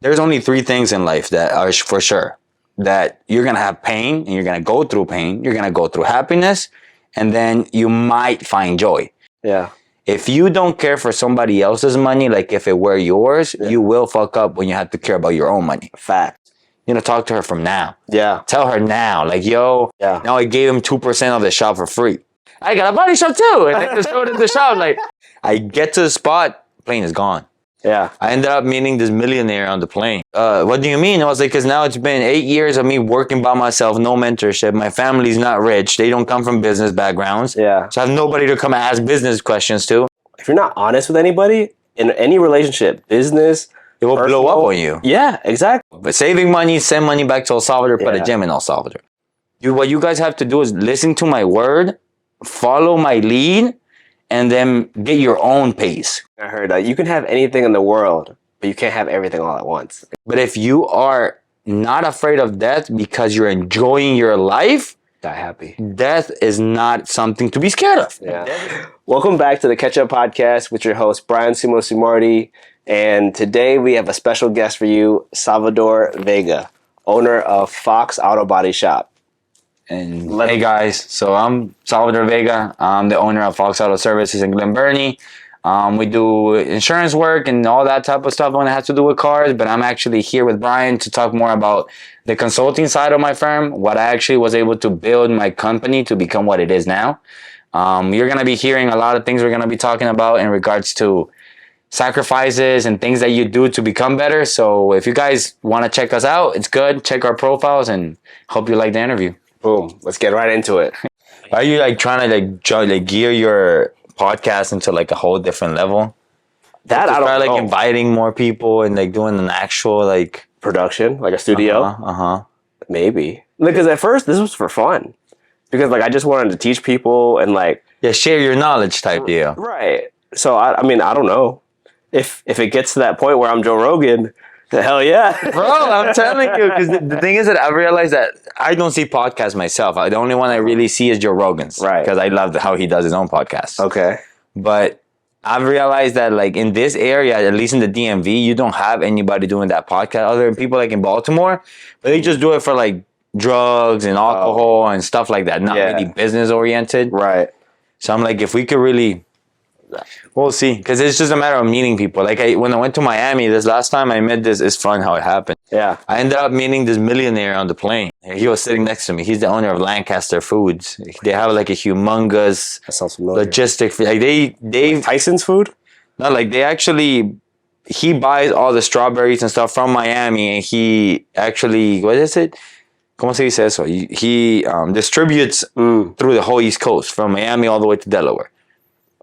There's only three things in life that are for sure. That you're going to have pain and you're going to go through pain. You're going to go through happiness and then you might find joy. Yeah. If you don't care for somebody else's money, like if it were yours, you will fuck up when you have to care about your own money. Fact. You know, talk to her from now. Yeah. Tell her now, like, yo, Yeah. now I gave him 2% of the shop for free. I got a body shop too. And I just showed it at the shop. Like, I get to the spot, plane is gone. Yeah. I ended up meeting this millionaire on the plane. What do you mean? I was like, because now it's been 8 years of me working by myself, no mentorship. My family's not rich. They don't come from business backgrounds. Yeah. So I have nobody to come ask business questions to. If you're not honest with anybody in any relationship, business, It will blow up on you. Yeah, exactly. But saving money, send money back to El Salvador, put a gym in El Salvador. What you guys have to do is listen to my word, follow my lead, and then get your own pace. I heard that you can have anything in the world, but you can't have everything all at once. But if you are not afraid of death because you're enjoying your life, Die happy. death is not something to be scared of. Yeah. Welcome back to the Catch Up Podcast with your host, Brian Sumo Sumardi. And today we have a special guest for you, Salvador Vega, owner of Fox Auto Body Shop. And hey guys, so I'm Salvador Vega. I'm the owner of Fox Auto Services in Glen Burnie. We do insurance work and all that type of stuff when it has to do with cars, but I'm actually here with Brian to talk more about the consulting side of my firm, what I actually was able to build my company to become what it is now. You're going to be hearing a lot of things we're going to be talking about in regards to sacrifices and things that you do to become better. So if you guys want to check us out, it's good. Check our profiles and hope you like the interview. Boom. Let's get right into it. Are you like trying to gear your podcast into like a whole different level? That I don't start know. like inviting more people and like doing an actual like Production, like a studio? Uh-huh. Maybe. Because at first, this was for fun. Because like I just wanted to teach people and like... Yeah, share your knowledge type deal. Right. So, I mean, I don't know. If it gets to that point where I'm Joe Rogan, hell yeah. Bro, I'm telling you, because the thing is that I realized that I don't see podcasts myself. The only one I really see is Joe Rogan's. Right. Because I love how he does his own podcast. Okay. But I've realized that like in this area, at least in the DMV, you don't have anybody doing that podcast other than people like in Baltimore. But they just do it for like drugs and alcohol and stuff like that. Not really business oriented. Right. So I'm like, if we could really... We'll see, because it's just a matter of meeting people. Like when I went to Miami this last time, I met this. It's fun how it happened. Yeah. I ended up meeting this millionaire on the plane. He was sitting next to me. He's the owner of Lancaster Foods. They have like a humongous That sounds familiar. logistic. Like they Tyson's food? not like they actually. He buys all the strawberries and stuff from Miami, and he actually what is it? ¿Cómo se dice eso? He distributes through the whole East Coast from Miami all the way to Delaware.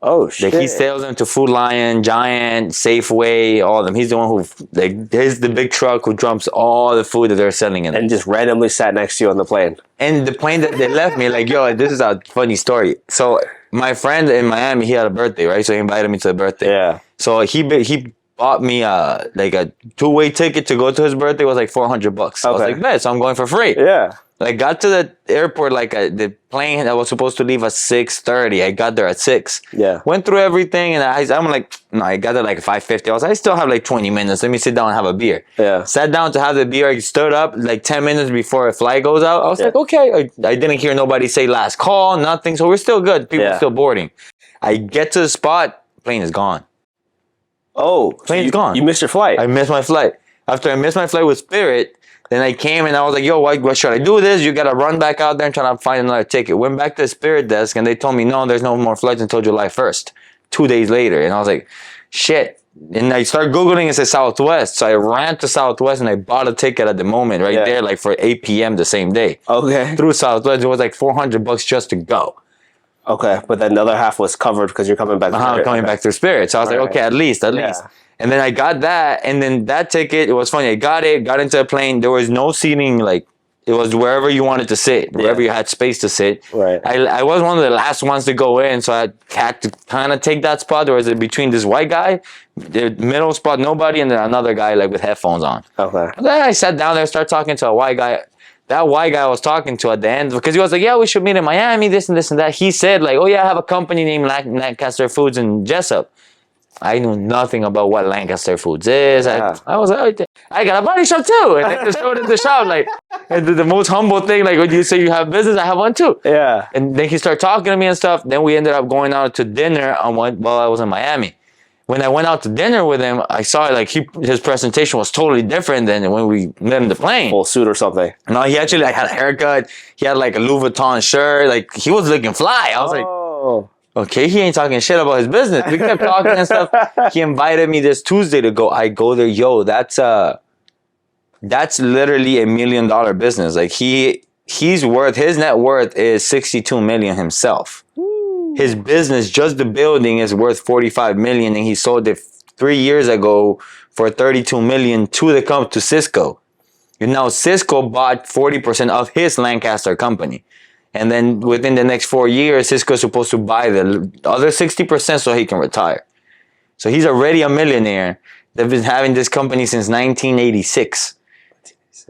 Oh, shit. Like he sells them to Food Lion, Giant, Safeway, all of them. He's the one who, like, there's the big truck who dumps all the food that they're selling in. And just randomly sat next to you on the plane. And the plane that they left me, like, yo, this is a funny story. So my friend in Miami, he had a birthday, right? So he invited me to the birthday. Yeah. So he bought me like a two-way ticket to go to his birthday. It was like $400. I was like, man, so I'm going for free. Yeah. Like, got to the airport, like, the plane that was supposed to leave at 6:30. I got there at 6. Yeah. Went through everything, and I'm like, no, I got there like 5:50. I still have like 20 minutes. Let me sit down and have a beer. Yeah. Sat down to have the beer. I stood up like 10 minutes before a flight goes out. I was like, okay. I didn't hear nobody say last call, nothing. So we're still good. People are still boarding. I get to the spot, plane is gone. Oh. Plane's gone. You missed your flight. I missed my flight. After I missed my flight with Spirit, then I came and I was like, yo, what should I do this? You got to run back out there and try to find another ticket. Went back to the Spirit desk and they told me, no, there's no more flights until July 1st, 2 days later. And I was like, shit. And I started Googling, it said Southwest. So I ran to Southwest and I bought a ticket at the moment right there, like for 8 p.m. the same day. Okay. Through Southwest, it was like $400 just to go. Okay. But then the other half was covered because you're coming back. Coming back through Spirit. So I was like, okay, at least. And then I got that, and then that ticket, it was funny. I got into a plane. There was no seating, like, it was wherever you wanted to sit, wherever you had space to sit. Right. I was one of the last ones to go in, so I had to kind of take that spot. There was between this white guy, the middle spot, nobody, and then another guy, like, with headphones on. Okay. Then I sat down there, started talking to a white guy. That white guy I was talking to at the end, because he was like, yeah, we should meet in Miami, this and this and that. He said, like, oh, yeah, I have a company named Lancaster Foods in Jessup. I knew nothing about what Lancaster Foods is. Yeah. I was like, I got a body shop too. And I just showed it the shop. Like, and the most humble thing, like when you say you have business, I have one too. Yeah. And then he started talking to me and stuff. Then we ended up going out to dinner while I was in Miami. When I went out to dinner with him, I saw like his presentation was totally different than when we met in the plane. Full suit or something. No, he actually like had a haircut. He had like a Louis Vuitton shirt. Like he was looking fly. I was like, okay, he ain't talking shit about his business. We kept talking and stuff. He invited me this Tuesday to go. I go there, yo. That's literally $1 million business. Like his net worth is 62 million himself. His business, just the building, is worth 45 million, and he sold it 3 years ago for 32 million to Cisco. And now Cisco bought 40% of his Lancaster company. And then within the next 4 years, Cisco is supposed to buy the other 60% so he can retire. So he's already a millionaire. They've been having this company since 1986.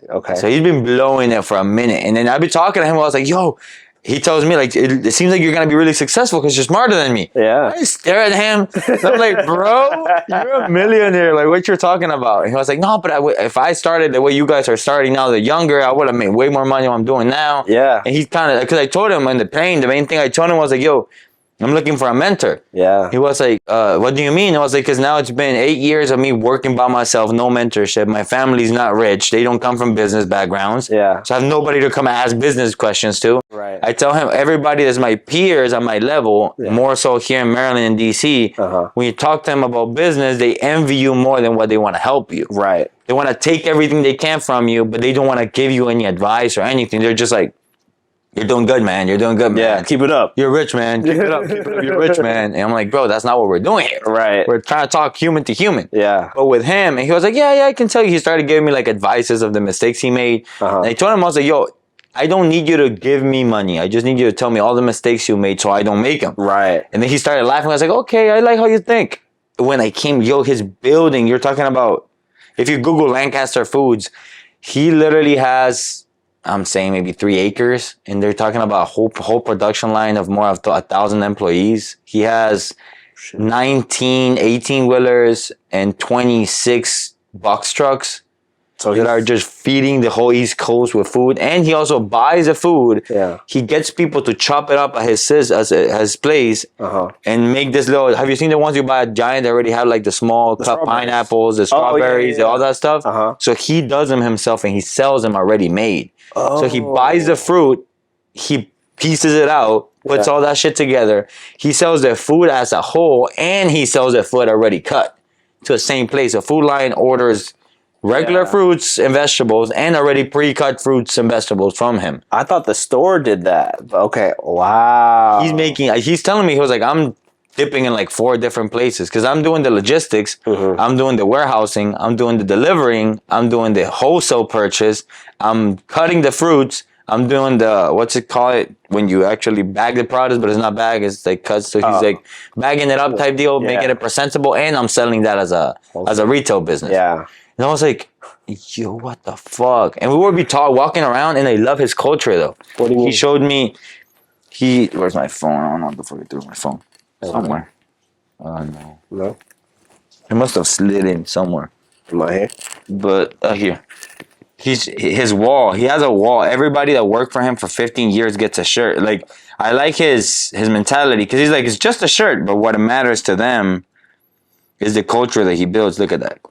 Okay. So he's been blowing it for a minute. And then I've been talking to him. I was like, yo, he tells me, like, it seems like you're going to be really successful because you're smarter than me. Yeah. I stare at him. I'm like, bro, you're a millionaire. Like, what you're talking about? And he was like, no, but if I started the way you guys are starting now, the younger, I would have made way more money than I'm doing now. Yeah. And he's kind of, because I told him in the plane, the main thing I told him was like, yo, I'm looking for a mentor. Yeah. He was like, what do you mean? I was like, because now it's been 8 years of me working by myself, no mentorship. My family's not rich. They don't come from business backgrounds. Yeah. So I have nobody to come ask business questions to. Right. I tell him, everybody that's my peers at my level, more so here in Maryland and DC, when you talk to them about business, they envy you more than what they want to help you. Right. They want to take everything they can from you, but they don't want to give you any advice or anything. They're just like, you're doing good, man. You're doing good, man. Yeah, keep it up. You're rich, man. Keep it up. Keep it up. You're rich, man. And I'm like, bro, that's not what we're doing here. Right. We're trying to talk human to human. Yeah. But with him, and he was like, yeah, I can tell you. He started giving me like advices of the mistakes he made. And I told him, I was like, yo, I don't need you to give me money. I just need you to tell me all the mistakes you made so I don't make them. Right. And then he started laughing. I was like, okay, I like how you think. When I came, yo, his building, you're talking about, if you Google Lancaster Foods, he literally has, I'm saying maybe 3 acres, and they're talking about a whole production line of more of 1,000 employees. He has 19 18-wheelers and 26 box trucks that are just feeding the whole East Coast with food. And he also buys the food. Yeah. He gets people to chop it up at his place and make this little. Have you seen the ones you buy at Giant that already have like the small cut pineapples, the strawberries, all that stuff? So he does them himself and he sells them already made. So he buys the fruit, he pieces it out, puts all that shit together. He sells the food as a whole, and he sells the food already cut to the same place. A food line orders regular fruits and vegetables and already pre-cut fruits and vegetables from him. I thought the store did that. Okay. Wow. He's telling me, he was like, I'm dipping in like 4 different places because I'm doing the logistics, I'm doing the warehousing, I'm doing the delivering, I'm doing the wholesale purchase, I'm cutting the fruits, I'm doing the, what's it called, when you actually bag the product, but it's not bag, it's like cut. So he's like bagging it up type deal, making it presentable, and I'm selling that as a retail business. Yeah. And I was like, yo, what the fuck? And we would be walking around, and I love his culture though. What do you mean? He showed me, where's my phone? I don't know what the fuck I threw my phone. Somewhere. No. No? It must have slid in somewhere. Am I here? But here. His wall. He has a wall. Everybody that worked for him for 15 years gets a shirt. Like, I like his mentality because he's like, it's just a shirt, but what matters to them is the culture that he builds. Look at that.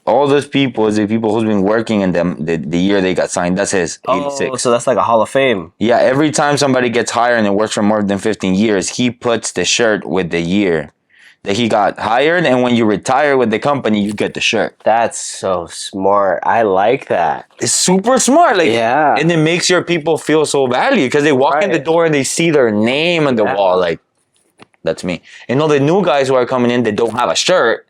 All those people is the people who's been working in them the year they got signed. That's his 86. Oh, so that's like a Hall of Fame. Yeah, every time somebody gets hired and works for more than 15 years, he puts the shirt with the year that he got hired. And when you retire with the company, you get the shirt. That's so smart. I like that. It's super smart. Like, yeah. And it makes your people feel so valued because they walk in the door and they see their name on the wall. Like, that's me. And all the new guys who are coming in that don't have a shirt,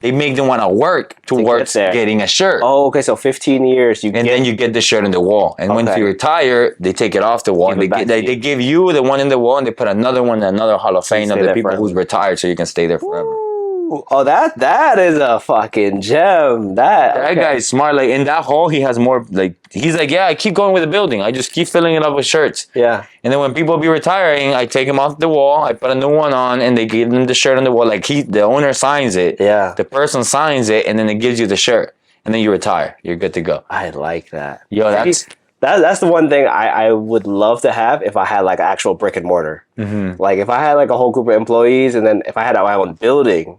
they make them want to work towards getting a shirt. Oh, okay. So 15 years. Then you get the shirt on the wall. And when you retire, they take it off the wall. They give you the one in the wall, and they put another one in another Hall of Fame of the people who's retired so you can stay there forever. Oh, that is a fucking gem. That guy is smart. Like in that hall, he has more. Like he's like, yeah, I keep going with the building. I just keep filling it up with shirts. Yeah. And then when people be retiring, I take them off the wall. I put a new one on, and they give them the shirt on the wall. Like the owner signs it. Yeah. The person signs it, and then it gives you the shirt, and then you retire. You're good to go. I like that. Yo, That's the one thing I would love to have if I had like an actual brick and mortar. Like if I had like a whole group of employees, and then if I had my own building.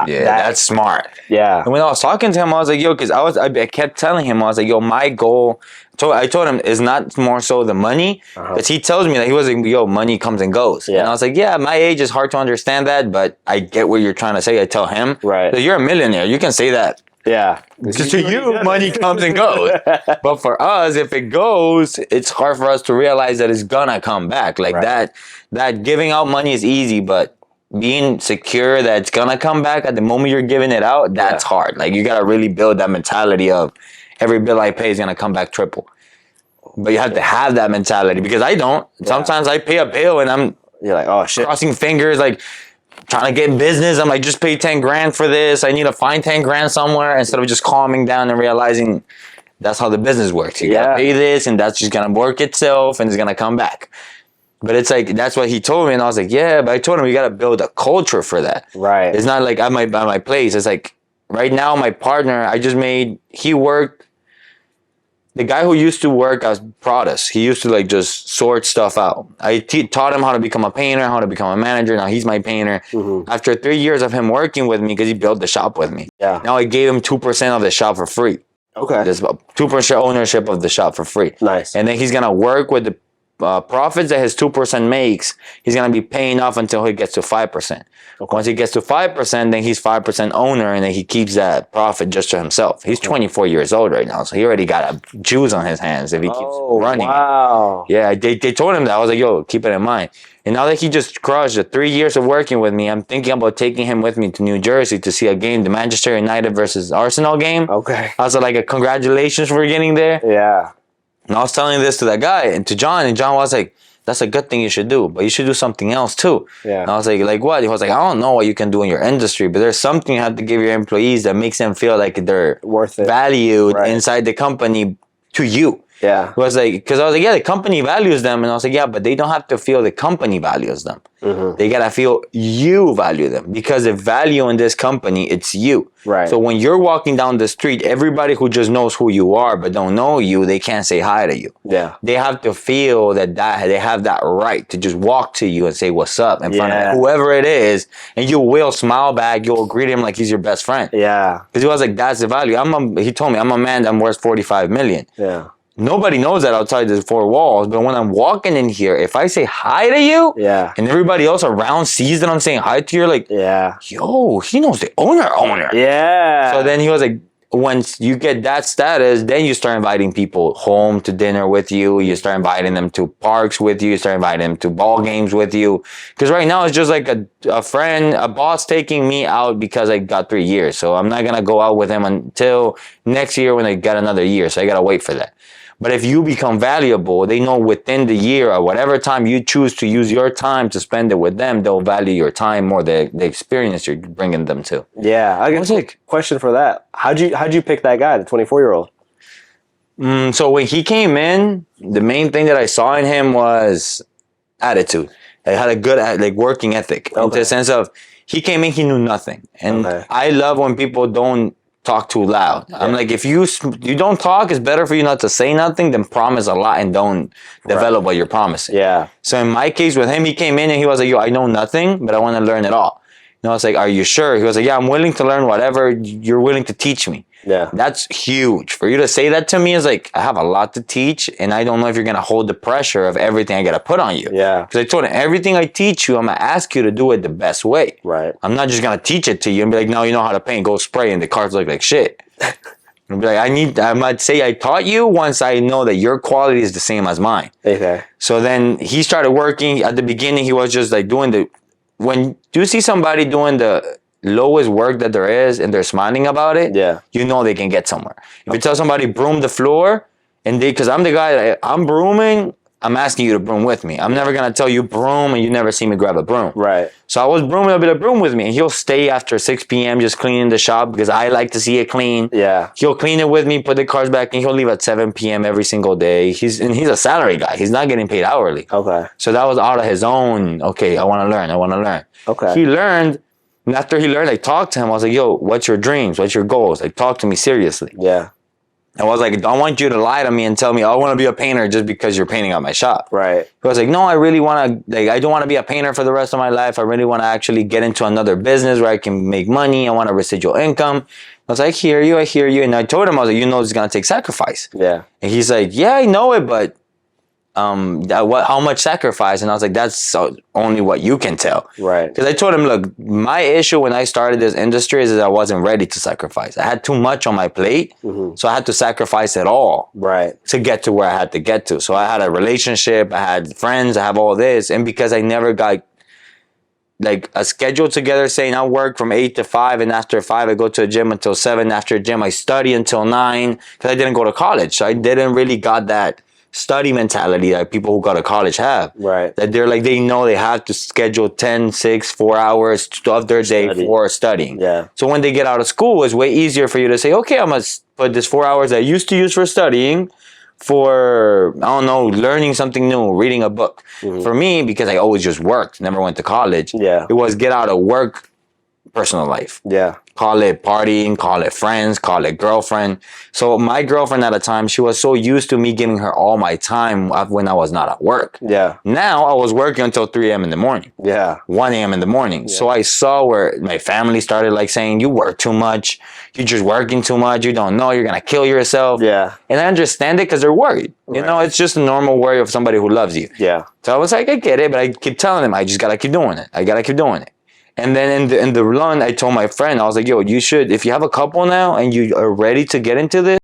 Yeah, that's smart. Yeah. And when I was talking to him, I was like, yo, because I kept telling him, I was like, yo, my goal, I told him, is not more so the money, because he tells me that he was like, yo, money comes and goes. Yeah. And I was like, yeah, at my age, it's hard to understand that, but I get what you're trying to say. I tell him, Right. So you're a millionaire. You can say that. Yeah. Because to you, money comes and goes. But for us, if it goes, it's hard for us to realize that it's gonna come back. Like that giving out money is easy, but being secure that it's gonna come back at the moment you're giving it out, that's hard. Like you gotta really build that mentality of every bill I pay is gonna come back triple. But you have to have that mentality, because I don't. Sometimes I pay a bill and You're like, oh shit. crossing fingers, like trying to get in business. I'm like, just pay 10 grand for this. I need to find 10 grand somewhere, instead of just calming down and realizing that's how the business works. You gotta pay this, and that's just gonna work itself, and it's gonna come back. But it's like, that's what he told me, and I was like, yeah, but I told him we gotta build a culture for that. Right. It's not like at my place. It's like right now my partner, the guy who used to work as Protus, he used to like just sort stuff out. I taught him how to become a painter, how to become a manager. Now he's my painter. After 3 years of him working with me, because he built the shop with me. Yeah. Now I gave him 2% of the shop for free. Okay. There's about 2% ownership of the shop for free. Nice. And then he's gonna work with the profits that his 2% makes. He's gonna be paying off until he gets to 5%. Once he gets to 5%, then he's 5% owner, and then he keeps that profit just to himself. He's 24 years old right now, so he already got a juice on his hands if he keeps running. Wow. Yeah, they told him that. I was like, yo, keep it in mind. And now that he just crushed the 3 years of working with me, I'm thinking about taking him with me to New Jersey to see a game, the Manchester United versus Arsenal game. Okay. I was like, a congratulations for getting there. Yeah. And I was telling this to that guy and to John, and John was like, that's a good thing you should do, but you should do something else too. Yeah. And I was like what? He was like, I don't know what you can do in your industry, but there's something you have to give your employees that makes them feel like they're Worth it. valued inside the company to you. Yeah. It was like, because I was like, yeah, the company values them. And I was like, yeah, but they don't have to feel the company values them. They got to feel you value them, because the value in this company, it's you. Right. So when you're walking down the street, everybody who just knows who you are but don't know you, they can't say hi to you. Yeah. They have to feel that they have that right to just walk to you and say what's up in front of whoever it is, and you will smile back. You'll greet him like he's your best friend. Yeah. Because he was like, that's the value. He told me, I'm a man that worth 45 million. Yeah. Nobody knows that outside the four walls, but when I'm walking in here, if I say hi to you, and everybody else around sees that I'm saying hi to you, you're like, yo, he knows the owner. Yeah. So then he was like, once you get that status, then you start inviting people home to dinner with you. You start inviting them to parks with you. You start inviting them to ball games with you. Because right now it's just like a friend, a boss taking me out because I got 3 years. So I'm not going to go out with him until next year when I got another year. So I got to wait for that. But if you become valuable, they know within the year or whatever time you choose to use your time to spend it with them, they'll value your time more, the experience you're bringing them to. Yeah. I got a question for that. How'd you pick that guy, the 24-year-old? So when he came in, the main thing that I saw in him was attitude. He had a good working ethic. In the sense of, he came in, he knew nothing. And I love when people don't talk too loud. I'm like, if you don't talk, it's better for you not to say nothing than promise a lot and don't develop what you're promising. Yeah. So in my case with him, he came in and he was like, yo, I know nothing, but I want to learn it all. And I was like, are you sure? He was like, yeah, I'm willing to learn whatever you're willing to teach me. Yeah. That's huge. For you to say that to me is like, I have a lot to teach, and I don't know if you're going to hold the pressure of everything I got to put on you. Yeah. Because I told him, everything I teach you, I'm going to ask you to do it the best way. Right. I'm not just going to teach it to you and be like, no, you know how to paint, go spray, and the cards look like shit. And be like, I might say I taught you once I know that your quality is the same as mine. Okay. So then he started working. At the beginning, he was just like doing when you see somebody doing the lowest work that there is and they're smiling about it, you know they can get somewhere. If you tell somebody broom the floor, and because I'm the guy that I'm brooming, I'm asking you to broom with me. I'm never gonna tell you broom and you never see me grab a broom. Right. So I was brooming a bit of broom with me, and he'll stay after 6 p.m. just cleaning the shop because I like to see it clean. Yeah. He'll clean it with me, put the cars back, and he'll leave at 7 p.m. every single day. He's a salary guy. He's not getting paid hourly. Okay. So that was out of his own. Okay, I want to learn. I want to learn. Okay. He learned, and after he learned, I talked to him. I was like, "Yo, what's your dreams? What's your goals? Like, talk to me seriously." Yeah. I was like, I don't want you to lie to me and tell me, I want to be a painter just because you're painting out my shop. Right. I was like, no, I really want to, like, I don't want to be a painter for the rest of my life. I really want to actually get into another business where I can make money. I want a residual income. I was like, I hear you. And I told him, I was like, you know, it's going to take sacrifice. Yeah. And he's like, yeah, I know it, but how much sacrifice? And I was like, that's only what you can tell. Right. Because I told him, look, my issue when I started this industry is that I wasn't ready to sacrifice. I had too much on my plate, so I had to sacrifice it all to get to where I had to get to. So I had a relationship, I had friends, I have all this. And because I never got like a schedule together saying I work from 8 to 5 and after 5 I go to the gym until 7. After gym I study until 9 because I didn't go to college. So I didn't really got that study mentality that people who go to college have. Right. That they're like, they know they have to schedule 10, 6, 4 hours of their day for studying. Yeah. So when they get out of school, it's way easier for you to say, okay, I'm going to put this 4 hours that I used to use for studying for, I don't know, learning something new, reading a book. For me, because I always just worked, never went to college, it was get out of work, personal life. Yeah. Call it partying, call it friends, call it girlfriend. So my girlfriend at the time, she was so used to me giving her all my time when I was not at work. Yeah. Now I was working until 3 a.m. in the morning. Yeah. 1 a.m. in the morning. So I saw where my family started like saying, you work too much. You're just working too much. You don't know. You're going to kill yourself. Yeah. And I understand it because they're worried. You know, it's just a normal worry of somebody who loves you. Yeah. So I was like, I get it, but I keep telling them, I just got to keep doing it. I got to keep doing it. And then in the run, I told my friend, I was like, yo, you should, if you have a couple now and you are ready to get into this,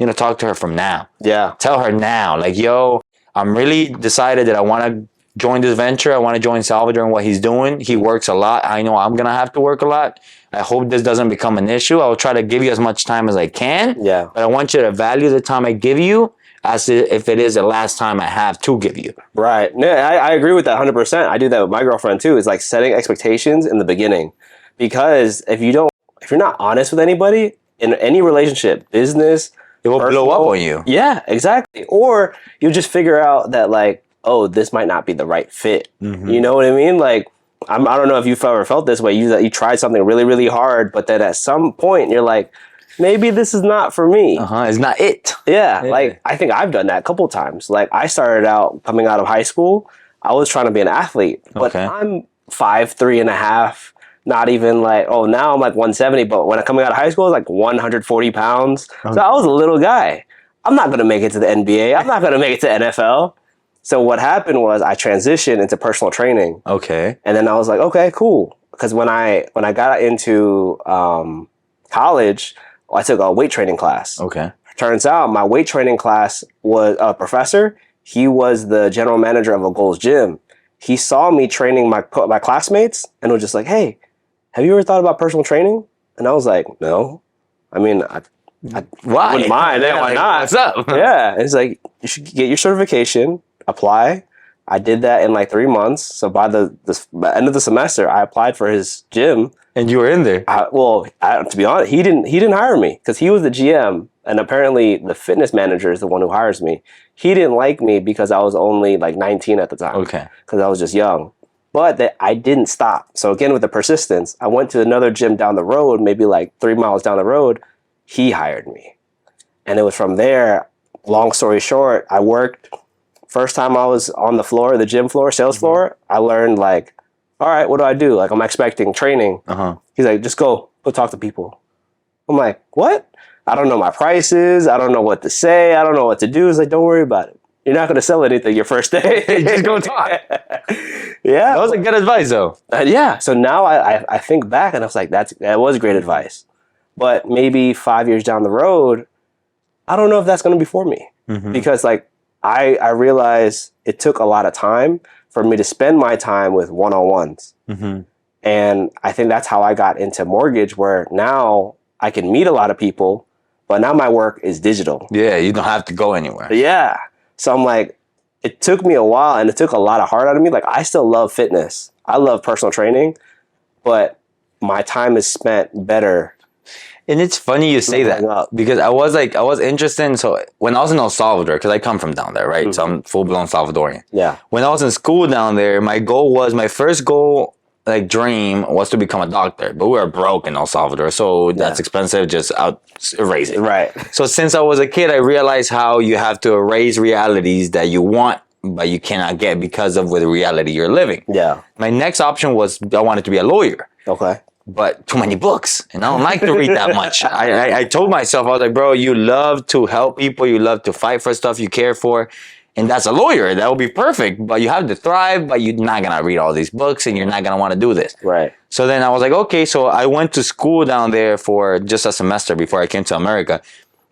you know, talk to her from now. Yeah. Tell her now, like, yo, I'm really decided that I want to join this venture. I want to join Salvador and what he's doing. He works a lot. I know I'm going to have to work a lot. I hope this doesn't become an issue. I will try to give you as much time as I can. Yeah. But I want you to value the time I give you as if it is the last time I have to give you. Right. No, I agree with that 100%. I do that with my girlfriend too. It's like setting expectations in the beginning. Because if you're not honest with anybody in any relationship, business, it will blow up on you. Yeah, exactly. Or you'll just figure out that like, oh, this might not be the right fit. You know what I mean? Like, I don't know if you've ever felt this way. You tried something really, really hard, but then at some point you're like, maybe this is not for me. It's not it. Yeah, like I think I've done that a couple times. Like I started out coming out of high school, I was trying to be an athlete, but I'm 5'3.5", not even like, oh, now I'm like 170, but when I'm coming out of high school, I was like 140 pounds. So I was a little guy. I'm not going to make it to the NBA. I'm not going to make it to NFL. So what happened was I transitioned into personal training. Okay. And then I was like, okay, cool. Because when I got into college, I took a weight training class. Okay. Turns out my weight training class was a professor. He was the general manager of a Gold's Gym. He saw me training my classmates and was just like, hey, have you ever thought about personal training? And I was like, no. I mean, I why? wouldn't mind. Yeah, why not? What's up? Yeah. And it's like, you should get your certification, apply. I did that in like 3 months. So by the end of the semester, I applied for his gym. And you were in there. To be honest, he didn't hire me because he was the GM, and apparently the fitness manager is the one who hires me. He didn't like me because I was only like 19 at the time. Okay. Because I was just young. But I didn't stop. So again, with the persistence, I went to another gym down the road, maybe like 3 miles down the road. He hired me. And it was from there, long story short, I worked. First time I was on the floor, the gym floor, sales floor, I learned like, all right, what do I do? Like, I'm expecting training. He's like, just go talk to people. I'm like, what? I don't know my prices. I don't know what to say. I don't know what to do. He's like, don't worry about it. You're not going to sell anything your first day. Just go talk. Yeah. That was a good advice, though. Yeah. So now I think back and I was like, that was great advice. But maybe 5 years down the road, I don't know if that's going to be for me. Because like, I realized it took a lot of time for me to spend my time with one-on-ones. And I think that's how I got into mortgage, where now I can meet a lot of people, but now my work is digital. Yeah, you don't have to go anywhere. Yeah. So I'm like, it took me a while and it took a lot of heart out of me. Like, I still love fitness. I love personal training, but my time is spent better. And it's funny you say that because I was interested in, so when I was in El Salvador, because I come from down there, right? So I'm full-blown Salvadorian. Yeah. When I was in school down there, my first goal, like dream, was to become a doctor. But we were broke in El Salvador, so that's expensive, just erase it. Right. So since I was a kid, I realized how you have to erase realities that you want, but you cannot get because of the reality you're living. Yeah. My next option was I wanted to be a lawyer. Okay. But too many books, and I don't like to read that much. I told myself, I was like, bro, you love to help people, you love to fight for stuff you care for, and that's a lawyer. That would be perfect. But you have to thrive, but you're not gonna read all these books, and you're not gonna want to do this. Right. So then I was like, okay. So I went to school down there for just a semester before I came to America,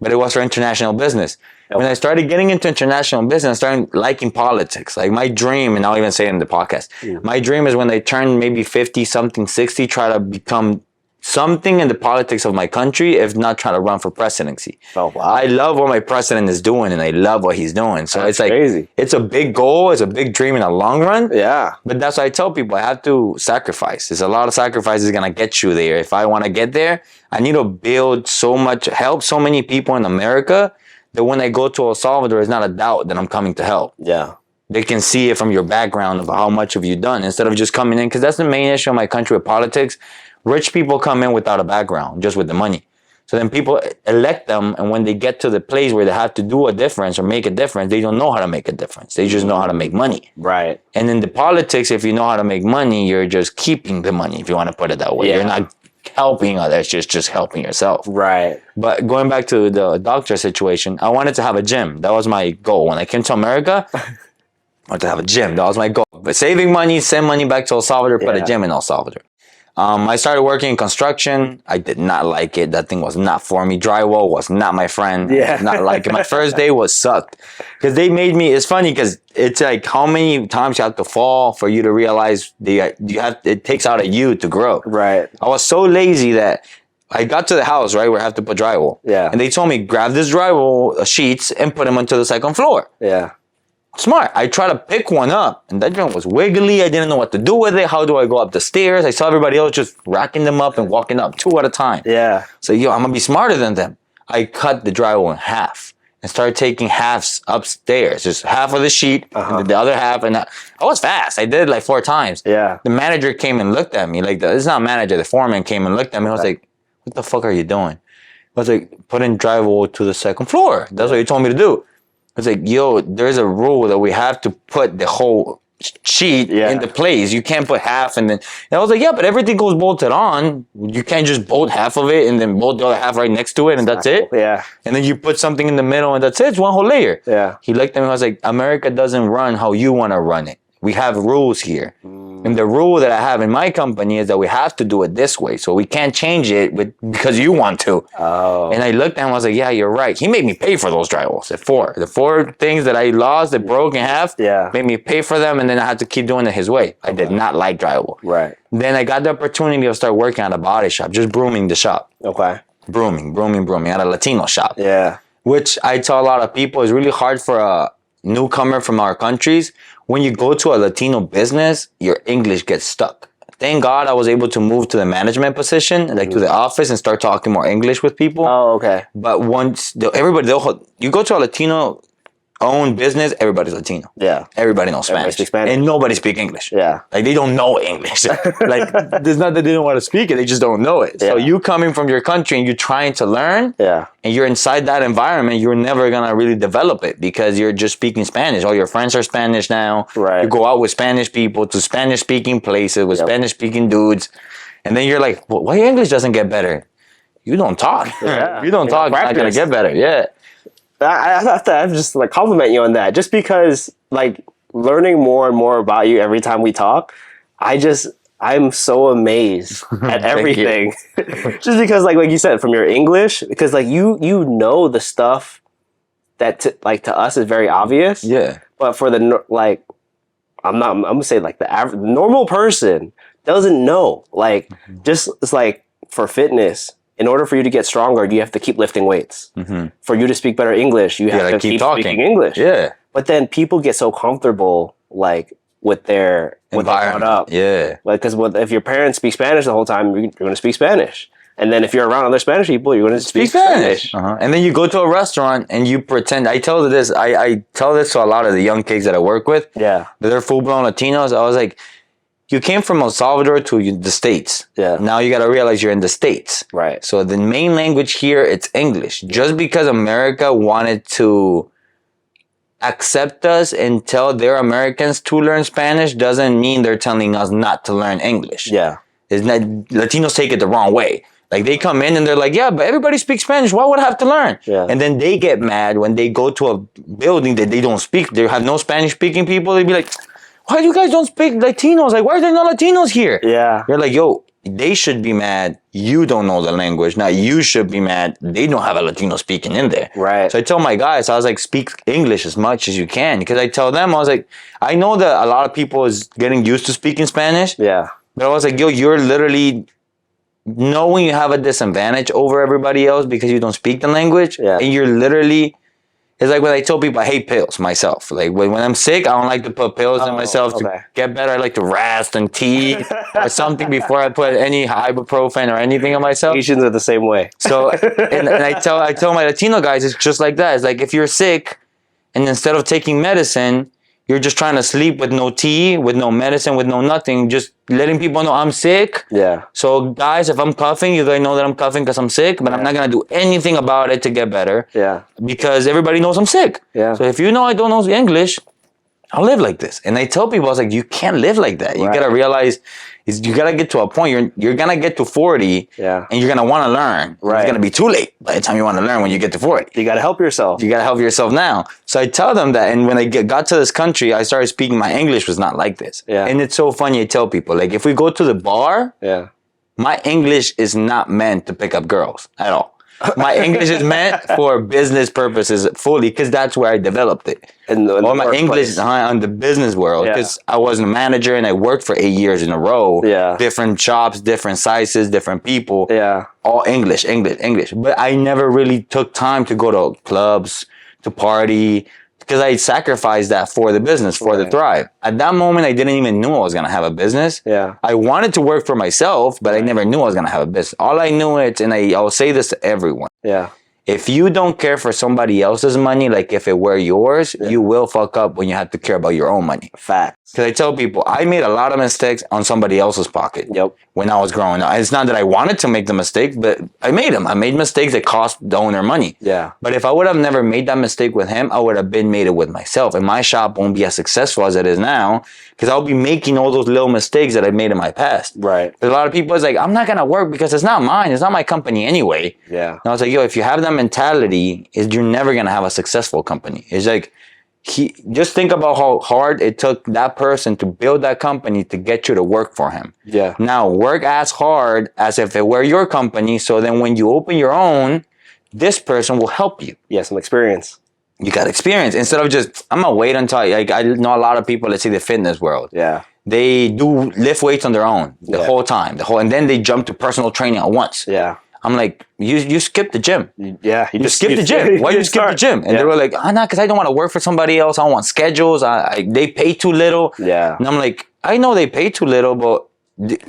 but it was for international business. When I started getting into international business, I started liking politics. Like my dream, and I'll even say it in the podcast, my dream is when I turn maybe 50, something, 60, try to become something in the politics of my country, if not try to run for presidency. Oh, wow. I love what my president is doing, and I love what he's doing. So That's it's like, crazy. It's a big goal. It's a big dream in the long run. Yeah. But that's why I tell people I have to sacrifice. There's a lot of sacrifices going to get you there. If I want to get there, I need to build so much, help so many people in America that when I go to El Salvador, it's not a doubt that I'm coming to help. Yeah. They can see it from your background of how much have you done instead of just coming in. Because that's the main issue in my country with politics. Rich people come in without a background, just with the money. So then people elect them, and when they get to the place where they have to do a difference or make a difference, they don't know how to make a difference. They just know how to make money. Right. And in the politics, if you know how to make money, you're just keeping the money, if you want to put it that way. Yeah. You're not helping others, just helping yourself. Right. But going back to the doctor situation, I wanted to have a gym. That was my goal. When I came to America, I wanted to have a gym. That was my goal. But saving money, send money back to El Salvador, put a gym in El Salvador. I started working in construction. I did not like it. That thing was not for me. Drywall was not my friend. Yeah. Not like it. My first day was sucked. Because they made me, it's funny because it's like how many times you have to fall for you to realize it takes out of you to grow. Right. I was so lazy that I got to the house, right, where I have to put drywall. Yeah. And they told me, grab this drywall sheets and put them onto the second floor. Yeah. Smart. I tried to pick one up, and that joint was wiggly. I didn't know what to do with it. How do I go up the stairs? I saw everybody else just racking them up and walking up 2 at a time. Yeah. So, I'm going to be smarter than them. I cut the drywall in half and started taking halves upstairs. Just half of the sheet and the other half. And I was fast. I did it like 4 times. Yeah. The manager came and looked at me. It's not manager. The foreman came and looked at me. I was like, what the fuck are you doing? I was like, putting drywall to the second floor. That's what you told me to do. I was like, there's a rule that we have to put the whole sheet into place. You can't put half and then... And I was like, yeah, but everything goes bolted on. You can't just bolt half of it and then bolt the other half right next to it and that's it. Yeah. And then you put something in the middle and that's it. It's one whole layer. Yeah. He looked at me and I was like, America doesn't run how you want to run it. We have rules here. And the rule that I have in my company is that we have to do it this way. So we can't change it because you want to. Oh. And I looked at him and I was like, yeah, you're right. He made me pay for those drywalls. The four things that I lost, that broke in half, made me pay for them. And then I had to keep doing it his way. I did not like drywall. Right. Then I got the opportunity to start working at a body shop, just brooming the shop. Okay. Brooming at a Latino shop. Yeah. Which I tell a lot of people is really hard for a newcomer from our countries. When you go to a Latino business, your English gets stuck. Thank God I was able to move to the management position, like to the office and start talking more English with people. Oh, okay. But once you go to a Latino own business, everybody's Latino. Yeah. Everybody knows Spanish. Speaks Spanish. And nobody speaks English. Yeah. Like they don't know English. Like there's not that they don't want to speak it, they just don't know it. So you coming from your country and you're trying to learn, and you're inside that environment, you're never gonna really develop it because you're just speaking Spanish. All your friends are Spanish now. Right. You go out with Spanish people to Spanish speaking places with Spanish speaking dudes. And then you're like, well, why your English doesn't get better? You don't talk. Yeah. You don't talk, it's not gonna get better. Yeah. I have to just like compliment you on that, just because like learning more and more about you every time we talk, I'm so amazed at everything. Just because like you said, from your English, because like you know the stuff that to us is very obvious. Yeah. But for the I'm gonna say like the average normal person doesn't know. Like just it's like for fitness. In order for you to get stronger, you have to keep lifting weights. For you to speak better English, you have to keep speaking English. Yeah. But then people get so comfortable, like, with their what they're brought up. Yeah. Like, because if your parents speak Spanish the whole time, you're going to speak Spanish. And then if you're around other Spanish people, you're going to speak Spanish. And then you go to a restaurant and you pretend. I tell this to a lot of the young kids that I work with. Yeah. They're full-blown Latinos. I was like, you came from El Salvador to the States. Yeah. Now you got to realize you're in the States. Right. So the main language here, it's English. Just because America wanted to accept us and tell their Americans to learn Spanish doesn't mean they're telling us not to learn English. Yeah. Isn't that Latinos take it the wrong way? Like they come in and they're like, yeah, but everybody speaks Spanish. Why would I have to learn? Yeah. And then they get mad when they go to a building that they don't speak. They have no Spanish speaking people. They'd be like, why do you guys don't speak Latinos? Like, why are there no Latinos here? Yeah. You're like, yo, they should be mad. You don't know the language. Now you should be mad. They don't have a Latino speaking in there. Right. So I tell my guys, I was like, speak English as much as you can. Because I tell them, I was like, I know that a lot of people is getting used to speaking Spanish. Yeah. But I was like, yo, you're literally knowing you have a disadvantage over everybody else because you don't speak the language. Yeah. And you're literally... It's like when I tell people I hate pills myself. Like when I'm sick, I don't like to put pills in myself to get better. I like to rest and tea or something before I put any ibuprofen or anything on myself. Asians are the same way. So and I tell my Latino guys, it's just like that. It's like if you're sick and instead of taking medicine, you're just trying to sleep with no tea, with no medicine, with no nothing, just letting people know I'm sick. Yeah. So guys, if I'm coughing, you guys know that I'm coughing because I'm sick, but I'm not going to do anything about it to get better. Yeah. Because everybody knows I'm sick. Yeah. So if you know I don't know English, I'll live like this. And I tell people, I was like, you can't live like that. You got to realize, you got to get to a point, you're going to get to 40 and you're going to want to learn. Right. It's going to be too late by the time you want to learn when you get to 40. You got to help yourself. You got to help yourself now. So I tell them that. And when I got to this country, I started speaking, my English was not like this. Yeah. And it's so funny, I tell people, like if we go to the bar, my English is not meant to pick up girls at all. My English is meant for business purposes fully because that's where I developed it. Or my English on the business world because I was a manager and I worked for 8 years in a row. Yeah. Different shops, different sizes, different people. Yeah. All English. But I never really took time to go to clubs, to party, because I sacrificed that for the business, for the Thrive. At that moment, I didn't even know I was going to have a business. Yeah. I wanted to work for myself, but I never knew I was going to have a business. All I knew is, and I'll say this to everyone. Yeah. If you don't care for somebody else's money, like if it were yours, you will fuck up when you have to care about your own money. Facts. Because I tell people, I made a lot of mistakes on somebody else's pocket. Yep. When I was growing up. It's not that I wanted to make the mistake, but I made them. I made mistakes that cost the owner money. Yeah. But if I would have never made that mistake with him, I would have made it with myself. And my shop won't be as successful as it is now because I'll be making all those little mistakes that I made in my past. Right. But a lot of people is like, I'm not going to work because it's not mine. It's not my company anyway. Yeah. And I was like, yo, if you have that mentality, you're never going to have a successful company. It's like, just think about how hard it took that person to build that company to get you to work for him. Yeah. Now, work as hard as if it were your company. So then when you open your own, this person will help you. Yeah, some experience. You got experience. Instead of just, I'm going to wait until, like, I know a lot of people, let's say the fitness world. Yeah. They do lift weights on their own the whole time. And then they jump to personal training at once. Yeah. I'm like, you skip the gym. Yeah. You skip the gym. Why you skip the gym? And they were like, no, because I don't want to work for somebody else. I don't want schedules. They pay too little. Yeah. And I'm like, I know they pay too little, but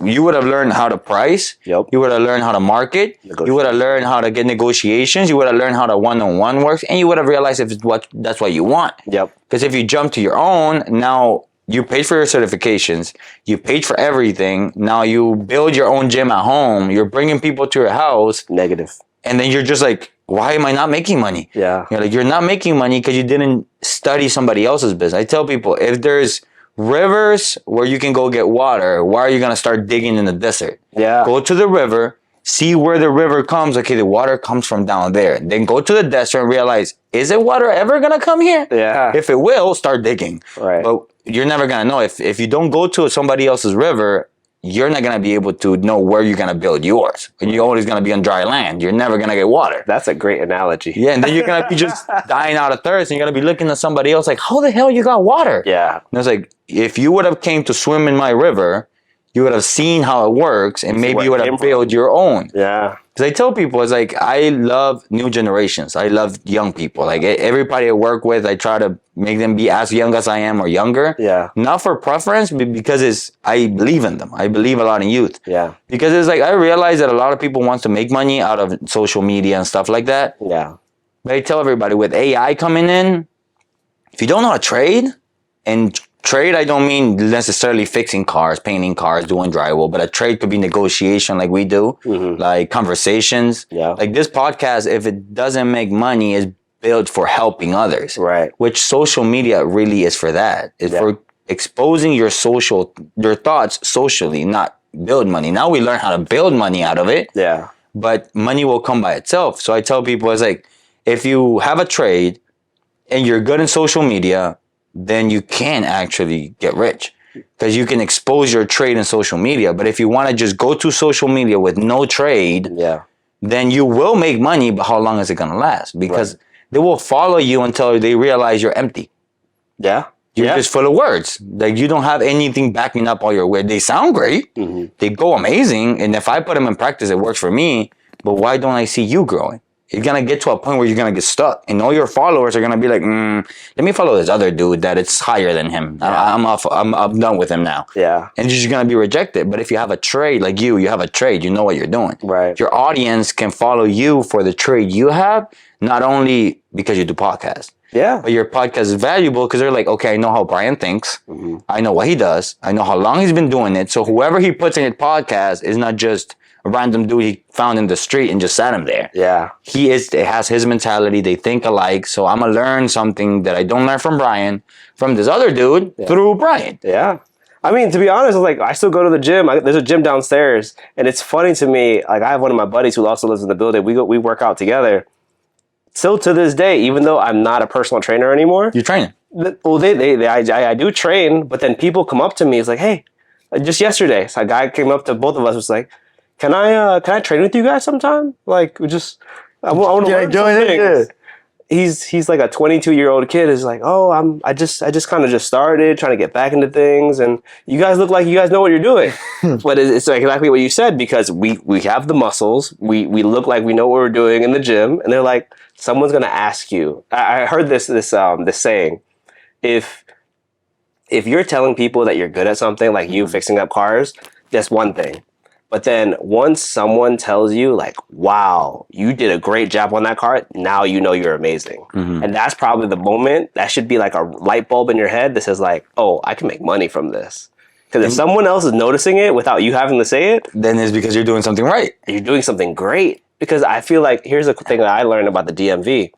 you would have learned how to price. Yep. You would have learned how to market. You would have learned how to get negotiations. You would have learned how to one-on-one works. And you would have realized if that's what you want. Yep. Because if you jump to your own, now you paid for your certifications. You paid for everything. Now you build your own gym at home. You're bringing people to your house. Negative. And then you're just like, why am I not making money? Yeah. You're like, you're not making money because you didn't study somebody else's business. I tell people, if there's rivers where you can go get water, why are you going to start digging in the desert? Yeah. Go to the river, see where the river comes. Okay, the water comes from down there. Then go to the desert and realize, is it water ever going to come here? Yeah. If it will, start digging. Right. But you're never going to know. If you don't go to somebody else's river, you're not going to be able to know where you're going to build yours. You're always going to be on dry land. You're never going to get water. That's a great analogy. Yeah, and then you're going to be just dying out of thirst, and you're going to be looking at somebody else like, how the hell you got water? Yeah. And it's like, if you would have came to swim in my river, you would have seen how it works, and maybe you would have built your own. Yeah. Because I tell people, it's like, I love new generations. I love young people. Like, everybody I work with, I try to make them be as young as I am or younger. Yeah. Not for preference, but because I believe in them. I believe a lot in youth. Yeah. Because it's like, I realize that a lot of people want to make money out of social media and stuff like that. Yeah. But I tell everybody, with AI coming in, if you don't know how to trade, and trade, I don't mean necessarily fixing cars, painting cars, doing drywall, but a trade could be negotiation like we do, like conversations. Yeah. Like this podcast, if it doesn't make money, is built for helping others. Right. Which social media really is for that. It's for exposing your thoughts socially, not build money. Now we learn how to build money out of it. Yeah. But money will come by itself. So I tell people, it's like, if you have a trade and you're good in social media, then you can actually get rich, because you can expose your trade in social media. But if you want to just go to social media with no trade, then you will make money, but how long is it going to last? Because they will follow you until they realize you're empty. Yeah. You're just full of words. Like, you don't have anything backing up all your words. They sound great. They go amazing. And if I put them in practice, it works for me. But why don't I see you growing? You're going to get to a point where you're going to get stuck. And all your followers are going to be like, let me follow this other dude that it's higher than him. I'm done with him now. Yeah. And you're just going to be rejected. But if you have a trade, like you have a trade, you know what you're doing. Right. Your audience can follow you for the trade you have, not only because you do podcasts. Yeah. But your podcast is valuable because they're like, okay, I know how Brian thinks. I know what he does. I know how long he's been doing it. So whoever he puts in his podcast is not just a random dude he found in the street and just sat him there. Yeah. It has his mentality. They think alike. So I'm going to learn something that I don't learn from Brian, from this other dude, through Brian. Yeah. I mean, to be honest, like, I still go to the gym. There's a gym downstairs. And it's funny to me, like, I have one of my buddies who also lives in the building. We work out together. Still to this day, even though I'm not a personal trainer anymore. You're training. Well, I do train, but then people come up to me. It's like, hey, just yesterday, so a guy came up to both of us, was like, can I train with you guys sometime? Like, I want to learn some things. He's like a 22-year-old kid. Is like, oh, I just kind of just started trying to get back into things, and you guys look like you guys know what you're doing. But it's like exactly what you said, because we have the muscles. We look like we know what we're doing in the gym, and they're like, someone's gonna ask you. I heard this saying, if you're telling people that you're good at something, like you fixing up cars, that's one thing. But then once someone tells you, like, wow, you did a great job on that car, now you know you're amazing. And that's probably the moment. That should be like a light bulb in your head that says, like, oh, I can make money from this. Because if someone else is noticing it without you having to say it, then it's because you're doing something right. You're doing something great. Because I feel like, here's the thing that I learned about the DMV.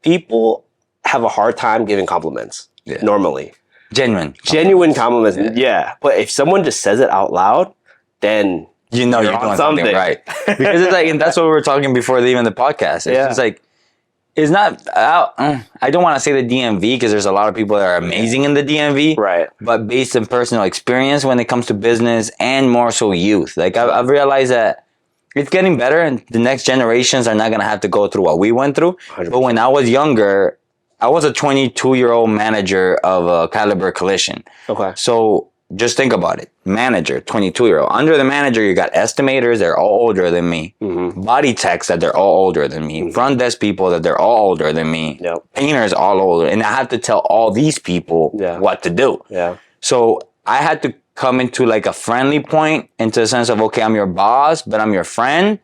People have a hard time giving compliments, normally. Genuine compliments, But if someone just says it out loud, then you know you're doing something right. Because it's like, and that's what we were talking before even the podcast. It's just like, it's not, I don't want to say the DMV, because there's a lot of people that are amazing in the DMV. Right. But based on personal experience when it comes to business, and more so youth. Like, I've realized that it's getting better, and the next generations are not going to have to go through what we went through. 100%. But when I was younger, I was a 22-year-old manager of a Caliber Collision. Okay. So just think about it. Manager, 22-year-old. Under the manager, you got estimators, they're all older than me. Body techs, that they're all older than me. Front desk people, that they're all older than me. Painters, all older. And I had to tell all these people what to do. So I had to come into like a friendly point, into the sense of, okay, I'm your boss, but I'm your friend.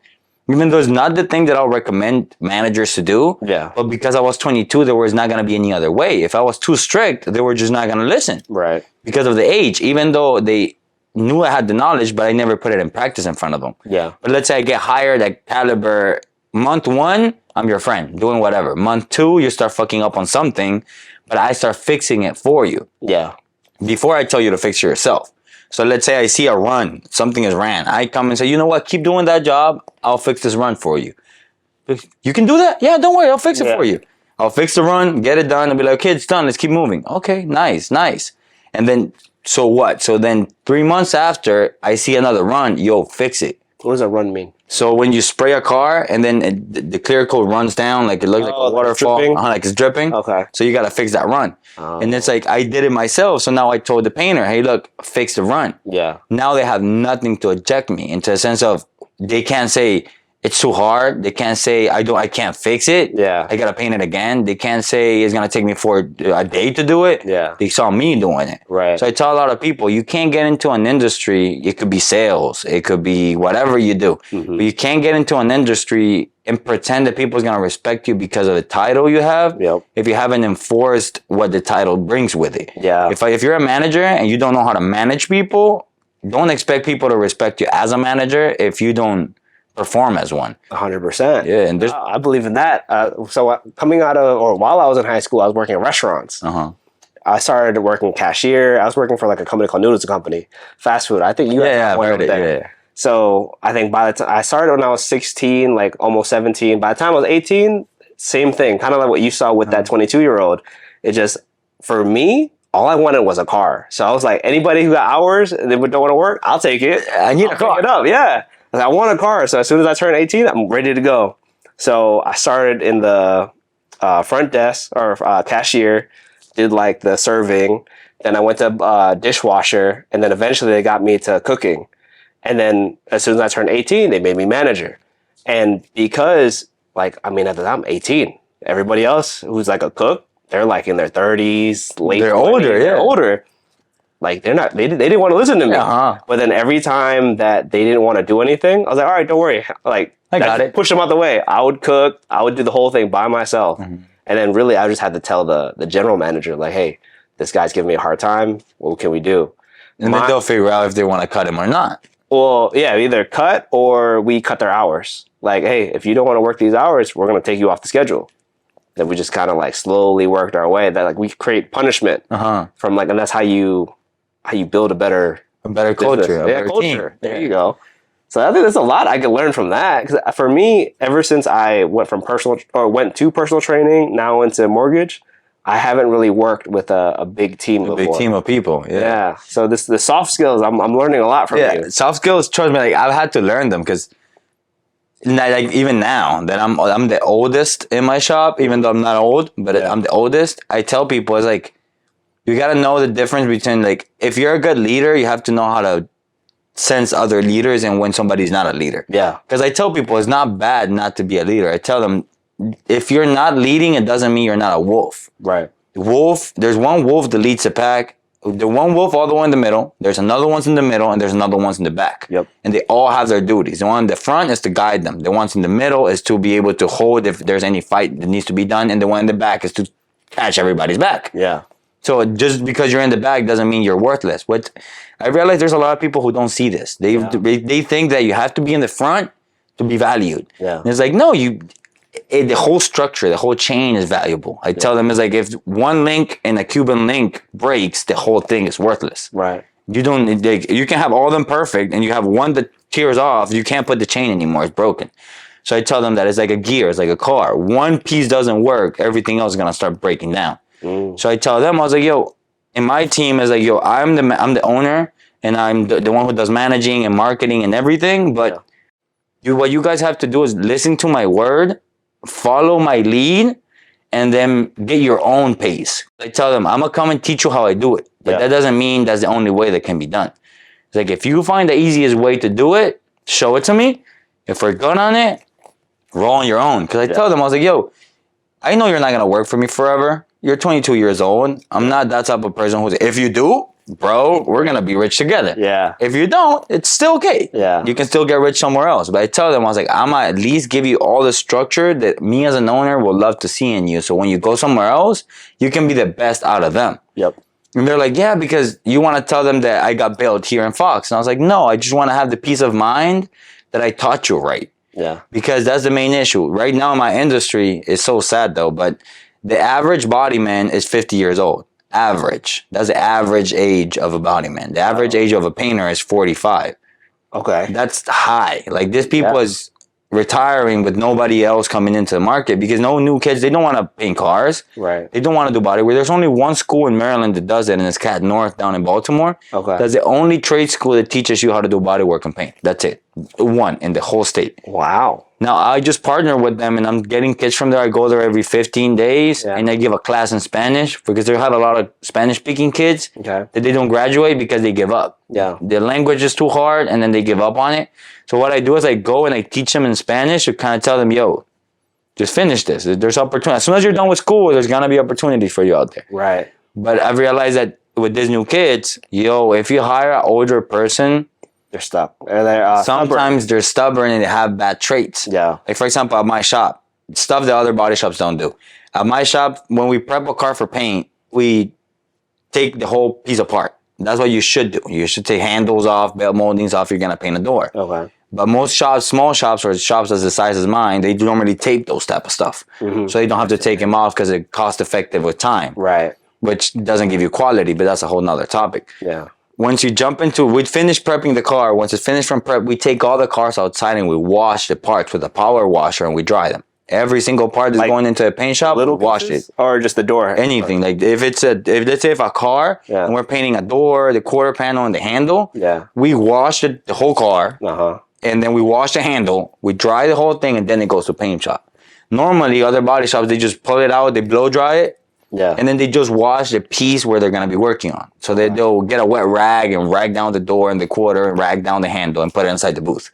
Even though it's not the thing that I'll recommend managers to do. But because I was 22, there was not going to be any other way. If I was too strict, they were just not going to listen. Right. Because of the age, even though they knew I had the knowledge, but I never put it in practice in front of them. But let's say I get hired at Caliber, month 1, I'm your friend, doing whatever. Month 2, you start fucking up on something, but I start fixing it for you. Before I tell you to fix it yourself. So let's say I see a run, something is ran. I come and say, you know what, keep doing that job. I'll fix this run for you. You can do that? Yeah, don't worry, I'll fix it for you. I'll fix the run, get it done, and be like, okay, it's done, let's keep moving. Okay, nice. And then, so what? So then 3 months after, I see another run, yo, fix it. What does a run mean? So when you spray a car and then the clear coat runs down, like it looks like a like it's waterfall, dripping? like it's dripping. Okay. So you got to fix that run. And it's like, I did it myself. So now I told the painter, hey, look, fix the run. Yeah. Now they have nothing to eject me into a sense of they can't say it's too hard. They can't say I can't fix it. Yeah. I got to paint it again. They can't say it's going to take me for a day to do it. Yeah. They saw me doing it. Right. So I tell a lot of people, you can't get into an industry. It could be sales. It could be whatever you do. Mm-hmm. But you can't get into an industry and pretend that people's going to respect you because of the title you have. Yep. If you haven't enforced what the title brings with it. Yeah. If you're a manager and you don't know how to manage people, don't expect people to respect you as a manager if you don't perform as one. 100%. Yeah, and there's I believe in that. Coming out of, or while I was in high school, I was working in restaurants. I started working cashier. I was working for like a company called Noodles Company, fast food. I think you I've went heard over it. there. Yeah. So I think by the time I started when I was 16, like almost 17. By the time I was 18, same thing. Kind of like what you saw with that 22-year-old. It just, for me, all I wanted was a car. So I was like, anybody who got hours and they don't want to work, I'll take it. I need a car. Pick it up. Yeah. I want a car. So as soon as I turned 18, I'm ready to go. So I started in the front desk or cashier, did like the serving. Then I went to dishwasher. And then eventually they got me to cooking. And then as soon as I turned 18, they made me manager. And because, like, I mean, at the time, I'm 18. Everybody else who's like a cook, they're like in their 30s, late. They're 20s, older, yeah. They're older. Like, they're not, they didn't want to listen to me. Uh-huh. But then every time that they didn't want to do anything, I was like, all right, don't worry. Like, I got it. Push them out the way. I would cook. I would do the whole thing by myself. Mm-hmm. And then really, I just had to tell the general manager, like, hey, this guy's giving me a hard time. What can we do? And then they'll figure out if they want to cut him or not. Well, yeah, either cut or we cut their hours. Like, hey, if you don't want to work these hours, we're going to take you off the schedule. Then we just kind of like slowly worked our way. That like we create punishment from like, and that's how you build a better culture, a better culture. team. There you go. So I think there's a lot I could learn from that. Because for me, ever since I went to personal training, now into mortgage, I haven't really worked with a big team before. Big team of people. Yeah. So the soft skills, I'm learning a lot from you. Soft skills. Trust me, like I've had to learn them because, like even now that I'm the oldest in my shop, even though I'm not old, but I'm the oldest. I tell people it's like you got to know the difference between like if you're a good leader, you have to know how to sense other leaders and when somebody's not a leader. Yeah. Because I tell people it's not bad not to be a leader. I tell them if you're not leading, it doesn't mean you're not a wolf. Right. Wolf, there's one wolf that leads the pack. The one wolf all the way in the middle. There's another one's in the middle, and there's another one's in the back. Yep. And they all have their duties. The one in the front is to guide them. The ones in the middle is to be able to hold if there's any fight that needs to be done, and the one in the back is to catch everybody's back. Yeah. So just because you're in the back doesn't mean you're worthless. What I realize there's a lot of people who don't see this. They think that you have to be in the front to be valued. Yeah. And it's like no, the whole structure, the whole chain is valuable. I tell them it's like if one link in a Cuban link breaks, the whole thing is worthless. Right. You can have all of them perfect, and you have one that tears off. You can't put the chain anymore; it's broken. So I tell them that it's like a gear, it's like a car. One piece doesn't work, everything else is gonna start breaking down. So I tell them, I was like, yo, in my team is like, yo, I'm the owner, and I'm the one who does managing and marketing and everything. But what you guys have to do is listen to my word, follow my lead, and then get your own pace. I tell them, I'm gonna come and teach you how I do it. But that doesn't mean that's the only way that can be done. It's like, if you find the easiest way to do it, show it to me. If we're good on it, roll on your own. Because I tell them, I was like, yo, I know you're not gonna work for me forever. You're 22 years old. I'm not that type of person who's, if you do, bro, we're gonna be rich together. Yeah. If you don't, it's still okay. Yeah. You can still get rich somewhere else. But I tell them, I was like, I'm gonna at least give you all the structure that me as an owner will love to see in you. So when you go somewhere else, you can be the best out of them. Yep. And they're like, yeah, because you want to tell them that I got built here in Fox. And I was like, no, I just want to have the peace of mind that I taught you right. Yeah. Because that's the main issue. Right now in my industry, it's so sad though, but the average body man is 50 years old. Average. That's the average age of a body man. The average age of a painter is 45. Okay. That's high. Like this people is retiring with nobody else coming into the market because no new kids, they don't want to paint cars. Right. They don't want to do body work. There's only one school in Maryland that does it, and it's Cat North down in Baltimore. Okay. That's the only trade school that teaches you how to do body work and paint. That's it. One in the whole state. Wow. Now, I just partner with them, and I'm getting kids from there. I go there every 15 days, and I give a class in Spanish because they have a lot of Spanish-speaking kids that they don't graduate because they give up. Yeah. The language is too hard, and then they give up on it. So what I do is I go and I teach them in Spanish to kind of tell them, yo, just finish this. There's opportunity. As soon as you're done with school, there's going to be opportunities for you out there. Right. But I've realized that with these new kids, yo, if you hire an older person, they're stuck. They're sometimes they're stubborn and they have bad traits. Yeah. Like, for example, at my shop, stuff that other body shops don't do. At my shop, when we prep a car for paint, we take the whole piece apart. That's what you should do. You should take handles off, belt moldings off, you're going to paint a door. Okay. But most shops, small shops or shops that's the size as mine, they normally tape those type of stuff. So they don't have to take them off because it's cost effective with time. Right. Which doesn't give you quality, but that's a whole nother topic. Yeah. Once you jump into, we'd finish prepping the car. Once it's finished from prep, we take all the cars outside and we wash the parts with a power washer and we dry them. Every single part that's going into a paint shop, wash it. Or just the door? Anything. Like if let's say if a car and we're painting a door, the quarter panel and the handle, we wash the whole car and then we wash the handle, we dry the whole thing and then it goes to paint shop. Normally other body shops, they just pull it out, they blow dry it. Yeah. And then they just wash the piece where they're going to be working on. So they'll get a wet rag and rag down the door and the quarter and rag down the handle and put it inside the booth.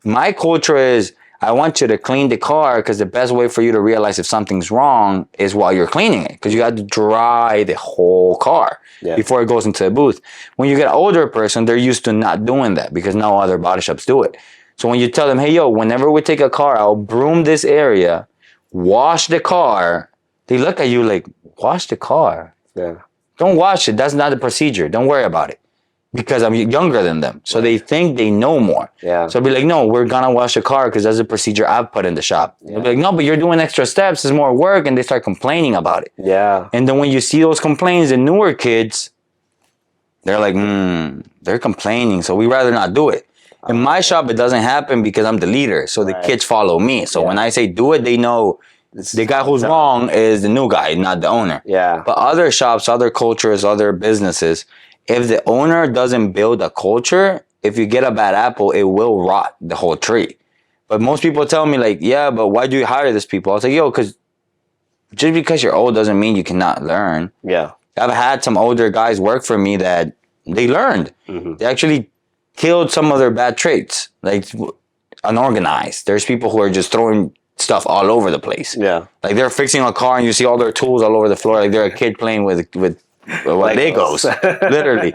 My culture is I want you to clean the car because the best way for you to realize if something's wrong is while you're cleaning it because you got to dry the whole car before it goes into the booth. When you get an older person, they're used to not doing that because no other body shops do it. So when you tell them, hey, yo, whenever we take a car, I'll broom this area, wash the car, they look at you like, wash the car. Yeah. Don't wash it. That's not the procedure. Don't worry about it. Because I'm younger than them. So they think they know more. Yeah. So I'll be like, no, we're going to wash the car because that's a procedure I've put in the shop. Yeah. They'll be like, no, but you're doing extra steps. It's more work. And they start complaining about it. Yeah. And then when you see those complaints in newer kids, they're like, they're complaining. So we rather not do it. In my shop, it doesn't happen because I'm the leader. So the kids follow me. So when I say do it, they know the guy who's wrong is the new guy, not the owner. Yeah. But other shops, other cultures, other businesses, if the owner doesn't build a culture, if you get a bad apple, it will rot the whole tree. But most people tell me like, yeah, but why do you hire these people? I was like, yo, because just because you're old doesn't mean you cannot learn. Yeah. I've had some older guys work for me that they learned. They actually killed some of their bad traits, like unorganized. There's people who are just throwing stuff all over the place. Yeah. Like they're fixing a car and you see all their tools all over the floor. Like they're a kid playing with Legos, literally.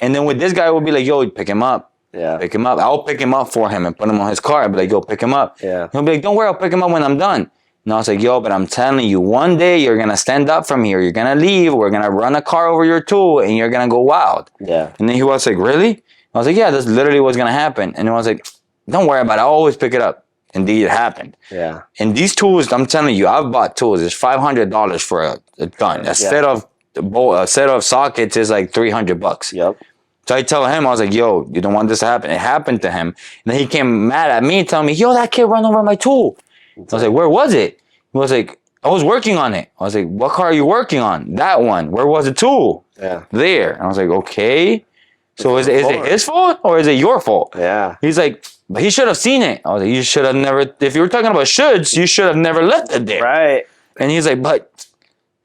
And then with this guy, we'll be like, yo, pick him up. Yeah. Pick him up. I'll pick him up for him and put him on his car. I'll be like, yo, pick him up. Yeah. He'll be like, don't worry, I'll pick him up when I'm done. And I was like, yo, but I'm telling you, one day you're going to stand up from here. You're going to leave. We're going to run a car over your tool and you're going to go wild. Yeah. And then he was like, really? I was like, yeah, that's literally what's going to happen. And I was like, don't worry about it. I'll always pick it up. Indeed, it happened. Yeah. And these tools, I'm telling you, I've bought tools. It's $500 for a gun. A set of sockets is like $300. Yep. So I tell him, I was like, yo, you don't want this to happen. It happened to him. And then he came mad at me, telling me, yo, that kid ran over my tool. I was like, where was it? He was like, I was working on it. I was like, what car are you working on? That one. Where was the tool? Yeah. There. And I was like, okay. So is it his fault or is it your fault? Yeah. He's like, but he should have seen it. I was like, you should have never, if you were talking about shoulds, you should have never left it there. Right. And he's like, but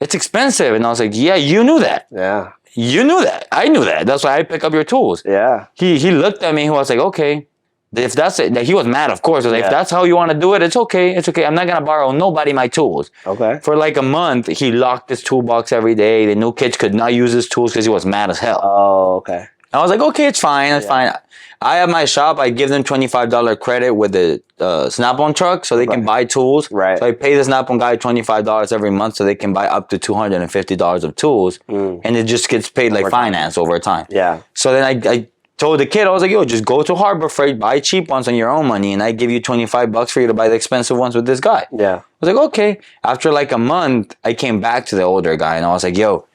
it's expensive. And I was like, yeah, you knew that. Yeah. You knew that. I knew that. That's why I pick up your tools. Yeah. He looked at me. He was like, okay. If that's it, he was mad, of course. Like, if that's how you want to do it, it's okay. It's okay. I'm not going to borrow nobody my tools. Okay. For like a month, he locked his toolbox every day. The new kids could not use his tools because he was mad as hell. Oh, okay. I was like, okay, it's fine. It's fine. I have my shop. I give them $25 credit with the Snap-on truck so they can buy tools. Right. So I pay the Snap-on guy $25 every month so they can buy up to $250 of tools. And it just gets paid like finance over time. Yeah. So then I told the kid, I was like, yo, just go to Harbor Freight, buy cheap ones on your own money, and I give you $25 for you to buy the expensive ones with this guy. Yeah. I was like, okay. After like a month, I came back to the older guy and I was like, yo,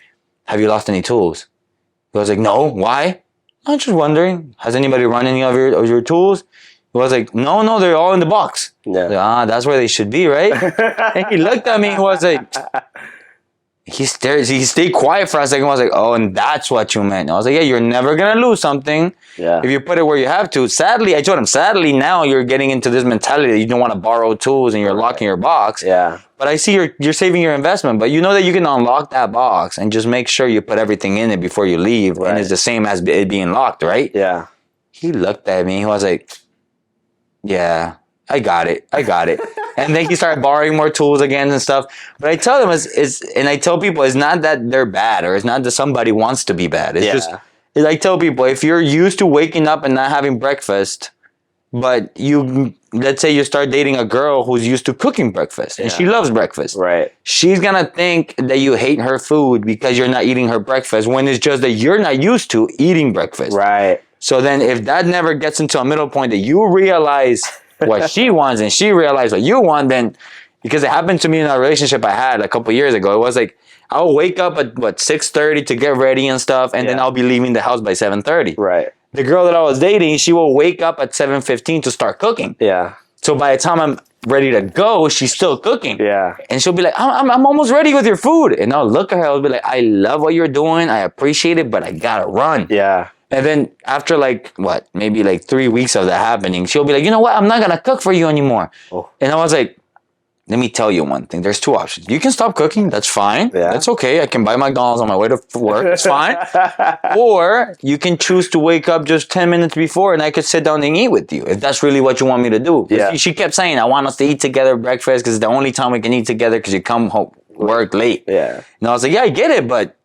have you lost any tools? He was like, no, why? I'm just wondering, has anybody run any of your tools? He was like, no, they're all in the box. Yeah. Like, that's where they should be, right? And he looked at me and was like, he stayed quiet for a second. I was like, oh, and that's what you meant. I was like, yeah, you're never going to lose something if you put it where you have to. Sadly, I told him, now you're getting into this mentality that you don't want to borrow tools and you're locking your box. Yeah. But I see you're saving your investment. But you know that you can unlock that box and just make sure you put everything in it before you leave. Right. And it's the same as it being locked, right? Yeah. He looked at me. He was like, yeah, I got it. And then he started borrowing more tools again and stuff. But I tell them, and I tell people, it's not that they're bad or it's not that somebody wants to be bad. It's just, I tell people, if you're used to waking up and not having breakfast, but let's say you start dating a girl who's used to cooking breakfast and she loves breakfast. Right. She's going to think that you hate her food because you're not eating her breakfast when it's just that you're not used to eating breakfast. Right. So then if that never gets into a middle point that you realize what she wants and she realized what you want, then, because it happened to me in a relationship I had a couple years ago. It was like, I'll wake up at 6:30 to get ready and stuff, and then I'll be leaving the house by 7:30. Right. The girl that I was dating, she will wake up at 7:15 to start cooking. Yeah. So by the time I'm ready to go, she's still cooking. Yeah. And she'll be like, I'm almost ready with your food. And I'll look at her, I'll be like, I love what you're doing. I appreciate it, but I gotta run. Yeah. And then after maybe 3 weeks of that happening, she'll be like, you know what? I'm not going to cook for you anymore. Oh. And I was like, let me tell you one thing. There's two options. You can stop cooking. That's fine. Yeah. That's okay. I can buy McDonald's on my way to work. It's fine. Or you can choose to wake up just 10 minutes before and I could sit down and eat with you if that's really what you want me to do. Yeah. She kept saying, I want us to eat together breakfast because it's the only time we can eat together because you come home, work late. Yeah. And I was like, yeah, I get it, but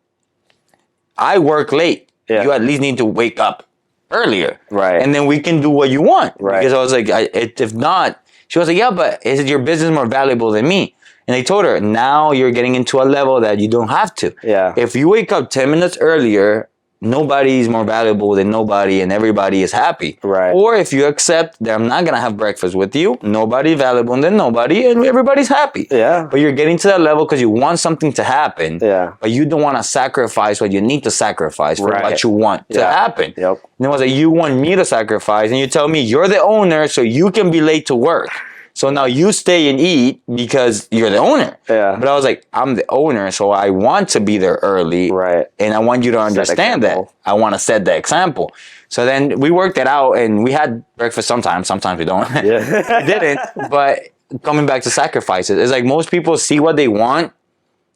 I work late. Yeah. You at least need to wake up earlier. Right. And then we can do what you want. Right. Because I was like, if not, she was like, yeah, but is your business more valuable than me? And I told her, now you're getting into a level that you don't have to. Yeah. If you wake up 10 minutes earlier, nobody's more valuable than nobody and everybody is happy. Right. Or if you accept that I'm not going to have breakfast with you, nobody's valuable than nobody and everybody's happy. Yeah. But you're getting to that level because you want something to happen. Yeah. But you don't want to sacrifice what you need to sacrifice for what you want to happen. Yep. And it was like, you want me to sacrifice and you tell me you're the owner so you can be late to work. So now you stay and eat because you're the owner. Yeah. But I was like, I'm the owner, so I want to be there early. Right. And I want you to understand that. I want to set the example. So then we worked it out and we had breakfast sometimes. Sometimes we don't. Yeah. We didn't. But coming back to sacrifices, it's like most people see what they want.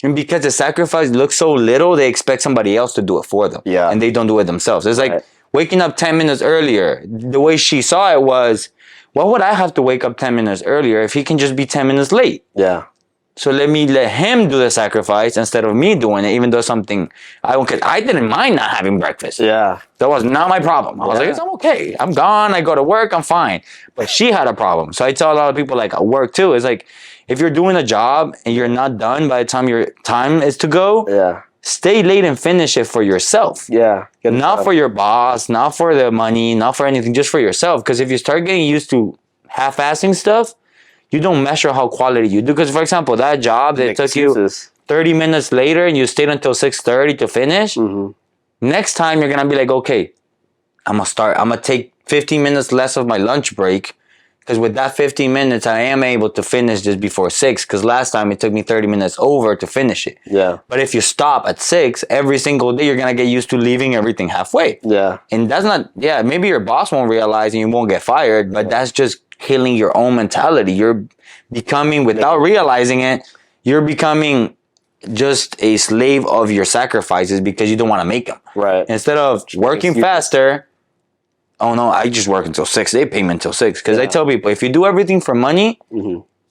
And because the sacrifice looks so little, they expect somebody else to do it for them. Yeah. And they don't do it themselves. It's like waking up 10 minutes earlier. The way she saw it was, why would I have to wake up 10 minutes earlier if he can just be 10 minutes late? Yeah. So let him do the sacrifice instead of me doing it, even though something I didn't mind not having breakfast. Yeah. That was not my problem. I was like, I'm okay. I'm gone. I go to work. I'm fine. But she had a problem. So I tell a lot of people at work too, it's like, if you're doing a job and you're not done by the time your time is to go, stay late and finish it for yourself. Yeah. Not for your boss, not for the money, not for anything, just for yourself. Because if you start getting used to half-assing stuff, you don't measure how quality you do. Because, for example, that job that took you 30 minutes later and you stayed until 6:30 to finish, next time you're going to be like, okay, I'm going to take 15 minutes less of my lunch break. Because with that 15 minutes, I am able to finish just before 6. Because last time it took me 30 minutes over to finish it. Yeah. But if you stop at 6, every single day, you're going to get used to leaving everything halfway. Yeah. And that's not, maybe your boss won't realize and you won't get fired. But that's just killing your own mentality. You're becoming, without realizing it, you're becoming just a slave of your sacrifices because you don't want to make them. Right. Instead of working faster... Oh no, I just work until 6. They pay me until 6. Because I tell people, if you do everything for money,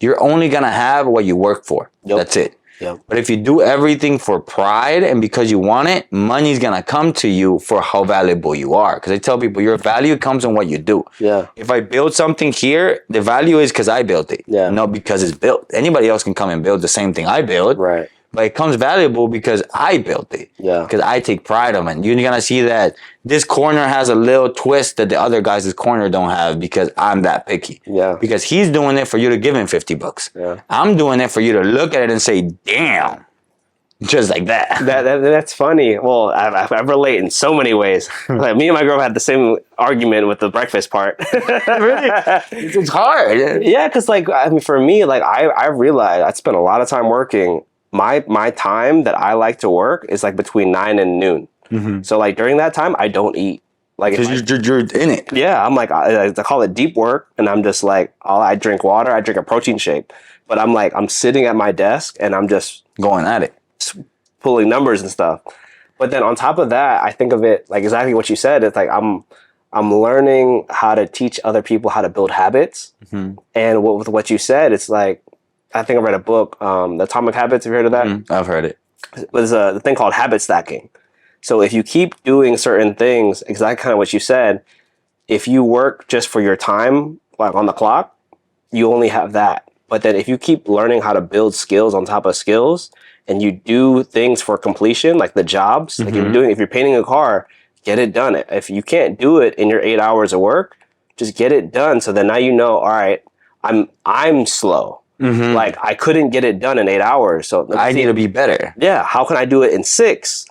you're only going to have what you work for. Yep. That's it. Yep. But if you do everything for pride and because you want it, money's going to come to you for how valuable you are. Because I tell people, your value comes in what you do. Yeah. If I build something here, the value is because I built it. Yeah. Not because it's built. Anybody else can come and build the same thing I built. Right. But it comes valuable because I built it. Yeah. Because I take pride of it. You're going to see that this corner has a little twist that the other guys' corner don't have because I'm that picky. Yeah. Because he's doing it for you to give him $50. Yeah. I'm doing it for you to look at it and say, damn, just like that. That's funny. Well, I relate in so many ways. Like me and my girl had the same argument with the breakfast part. Really? It's hard. Yeah, because like I mean, for me, like I realized I spent a lot of time working. My time that I like to work is like between 9 and noon. So like during that time, I don't eat. Like Because you're in it. yeah, I'm like I call it deep work, and I'm just like I drink water, I drink a protein shake, but I'm like I'm sitting at my desk and I'm just Going at it. pulling numbers and stuff. But then on top of that, I think of it like exactly what you said. It's like I'm learning how to teach other people how to build habits. And with what you said, it's like I think I read a book, The Atomic Habits. Have you heard of that? I've heard it. There's a thing called habit stacking. So if you keep doing certain things, exactly kind of what you said, if you work just for your time, like on the clock, you only have that. But then if you keep learning how to build skills on top of skills, and you do things for completion, like the jobs, like if you're painting a car, get it done. If you can't do it in your 8 hours of work, just get it done. So then now you know, all right, I'm slow. Like I couldn't get it done in 8 hours. So I need to be better. yeah, how can I do it in 6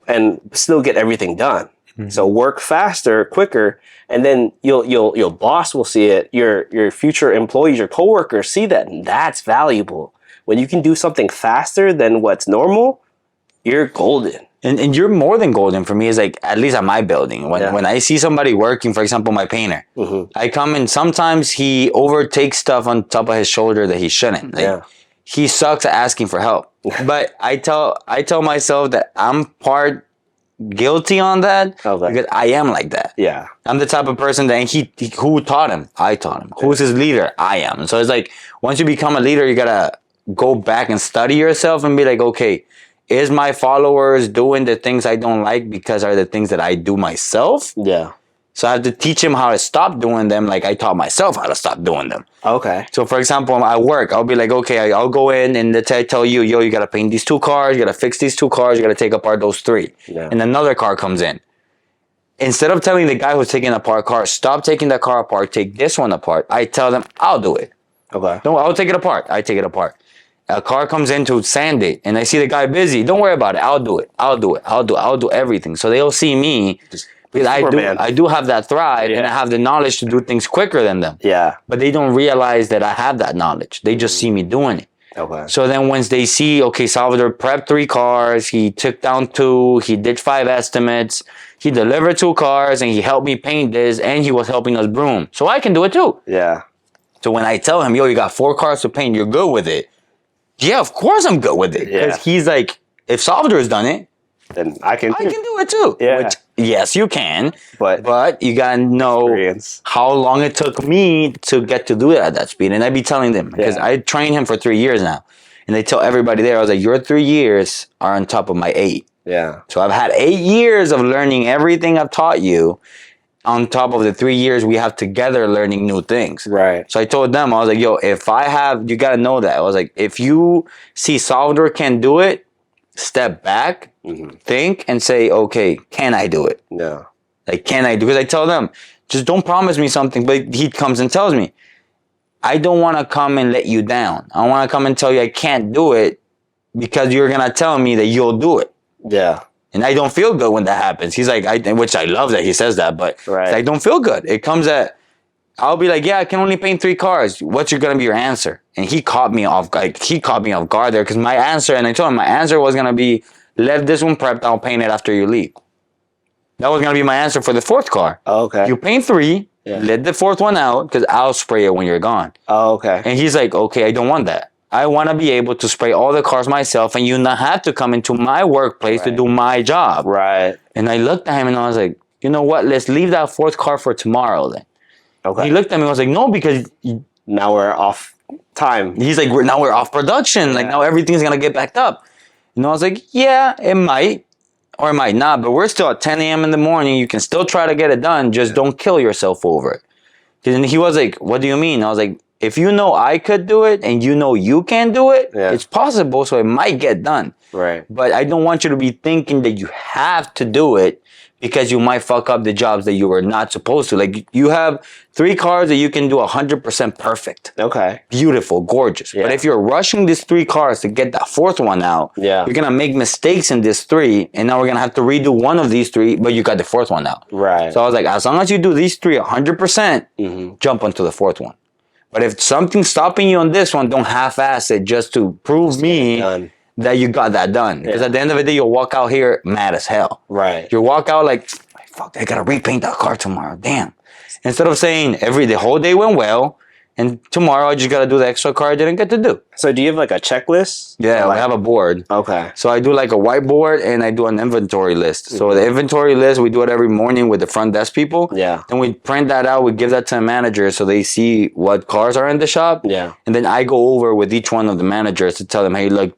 and still get everything done? So work faster, quicker, and then your boss will see it. Your future employees, your coworkers see that, and that's valuable. When you can do something faster than what's normal, you're golden. And you're more than golden for me. Is like, at least at my building, when I see somebody working, for example, my painter, I come in, sometimes he overtakes stuff on top of his shoulder that he shouldn't. Like, he sucks at asking for help. But I tell myself that I'm part guilty on that because I am like that. Yeah. I'm the type of person that who taught him? I taught him. Who's his leader? I am. So it's like, once you become a leader, you gotta go back and study yourself and be like, okay, is my followers doing the things I don't like because are the things that I do myself? Yeah. So I have to teach him how to stop doing them like I taught myself how to stop doing them. Okay. So for example, at work, I'll be like, okay, I'll go in and I tell you, yo, you got to paint these 2 cars, you got to fix these 2 cars, you got to take apart those 3. Yeah. And another car comes in. Instead of telling the guy who's taking apart cars, stop taking that car apart, take this one apart, I tell them, I'll do it. Okay. No, I'll take it apart. I take it apart. A car comes in to sand it, and I see the guy busy. Don't worry about it. I'll do it. I'll do everything. So they'll see me because I do have that thrive, and I have the knowledge to do things quicker than them. Yeah. But they don't realize that I have that knowledge. They just see me doing it. Okay. So then once they see, okay, Salvador prepped 3 cars, he took down 2, he did 5 estimates, he delivered 2 cars, and he helped me paint this, and he was helping us broom. So I can do it too. Yeah. So when I tell him, yo, you got 4 cars to paint, you're good with it. Yeah, of course I'm good with it. Because he's like, if Salvador has done it, then I can do it too. Yeah. Which, yes, you can. But you got to know how long it took me to get to do it at that speed. And I be telling them, because I trained him for 3 years now. And they tell everybody there, I was like, your 3 years are on top of my 8. Yeah. So I've had 8 years of learning everything I've taught you, on top of the 3 years we have together learning new things. Right. So I told them, I was like, yo, you got to know that. I was like, if you see Salvador can do it, step back, think, and say, okay, can I do it? Yeah. Like, can I do it? Because I tell them, just don't promise me something. But he comes and tells me, I don't want to come and let you down. I want to come and tell you I can't do it because you're going to tell me that you'll do it. Yeah. And I don't feel good when that happens. He's like, which I love that he says that, but I don't feel good. It comes at, I'll be like, yeah, I can only paint 3 cars. What's going to be your answer? And he caught me off guard there because my answer, and I told him my answer was going to be, let this one prepped, I'll paint it after you leave. That was going to be my answer for the 4th car. Oh, okay. You paint 3, let the 4th one out because I'll spray it when you're gone. Oh, okay. And he's like, okay, I don't want that. I want to be able to spray all the cars myself and you not have to come into my workplace to do my job. Right. And I looked at him and I was like, you know what? Let's leave that 4th car for tomorrow then. Okay. He looked at me and was like, no, because now we're off time. He's like, now we're off production. Like now everything's going to get backed up. And I was like, yeah, it might or it might not, but we're still at 10 a.m. in the morning. You can still try to get it done. Just don't kill yourself over it. And he was like, what do you mean? I was like, if you know I could do it and you know you can do it, Yeah. it's possible. So it might get done. Right. But I don't want you to be thinking that you have to do it because you might fuck up the jobs that you were not supposed to. Like you have 3 cars that you can do 100% perfect. Okay. Beautiful, gorgeous. Yeah. But if you're rushing these 3 cars to get that 4th one out, Yeah. you're going to make mistakes in this 3. And now we're going to have to redo one of these 3, but you got the 4th one out. Right. So I was like, as long as you do these 3 100%, jump onto the 4th one. But if something's stopping you on this one, don't half-ass it just to prove me that you got that done. Because at the end of the day, you'll walk out here mad as hell. Right. You'll walk out like, fuck, I gotta repaint that car tomorrow. Damn. Instead of saying the whole day went well, and tomorrow I just gotta do the extra car I didn't get to do. So do you have like a checklist? Yeah, Like, I have a board. okay. So I do like a whiteboard and I do an inventory list. So the inventory list, we do it every morning with the front desk people. Yeah. Then we print that out. We give that to the manager so they see what cars are in the shop. Yeah. And then I go over with each one of the managers to tell them, hey, look,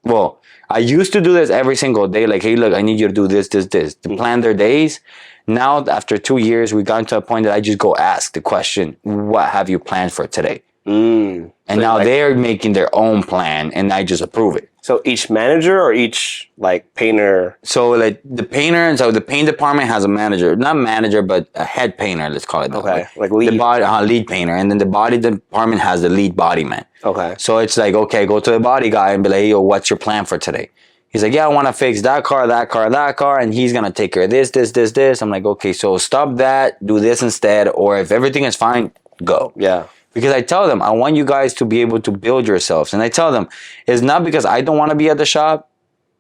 well, I used to do this every single day. Like, hey, look, I need you to do this, this, this. To plan their days. Now, after 2 years, we got to a point that I just go ask the question, what have you planned for today? And So now like- they're making their own plan and I just approve it. So each manager or each like painter? So like the painter, so the paint department has a manager, not manager, but a head painter. Let's call it that way. Okay. Like lead. The body, lead painter, and then the body department has the lead body man. Okay. So it's like, okay, go to the body guy and be like, hey, yo, what's your plan for today? He's like, yeah, I want to fix that car, that car, that car, and he's gonna take care of this, this, this, this. I'm like, okay, so stop that, do this instead, or if everything is fine, go. Yeah. Because I tell them, I want you guys to be able to build yourselves. And I tell them, it's not because I don't want to be at the shop,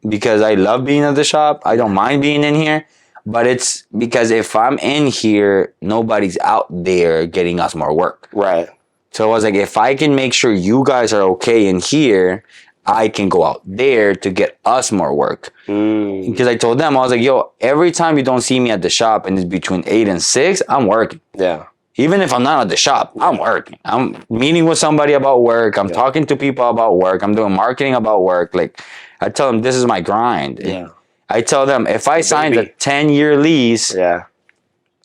because I love being at the shop. I don't mind being in here. But it's because if I'm in here, nobody's out there getting us more work. Right. So I was like, if I can make sure you guys are okay in here, I can go out there to get us more work. Because I told them, I was like, yo, every time you don't see me at the shop and it's between 8 and 6, I'm working. Yeah. Even if I'm not at the shop, I'm working. I'm meeting with somebody about work. I'm talking to people about work. I'm doing marketing about work. Like, I tell them, this is my grind. Yeah. I tell them, if I signed a 10-year lease, Yeah.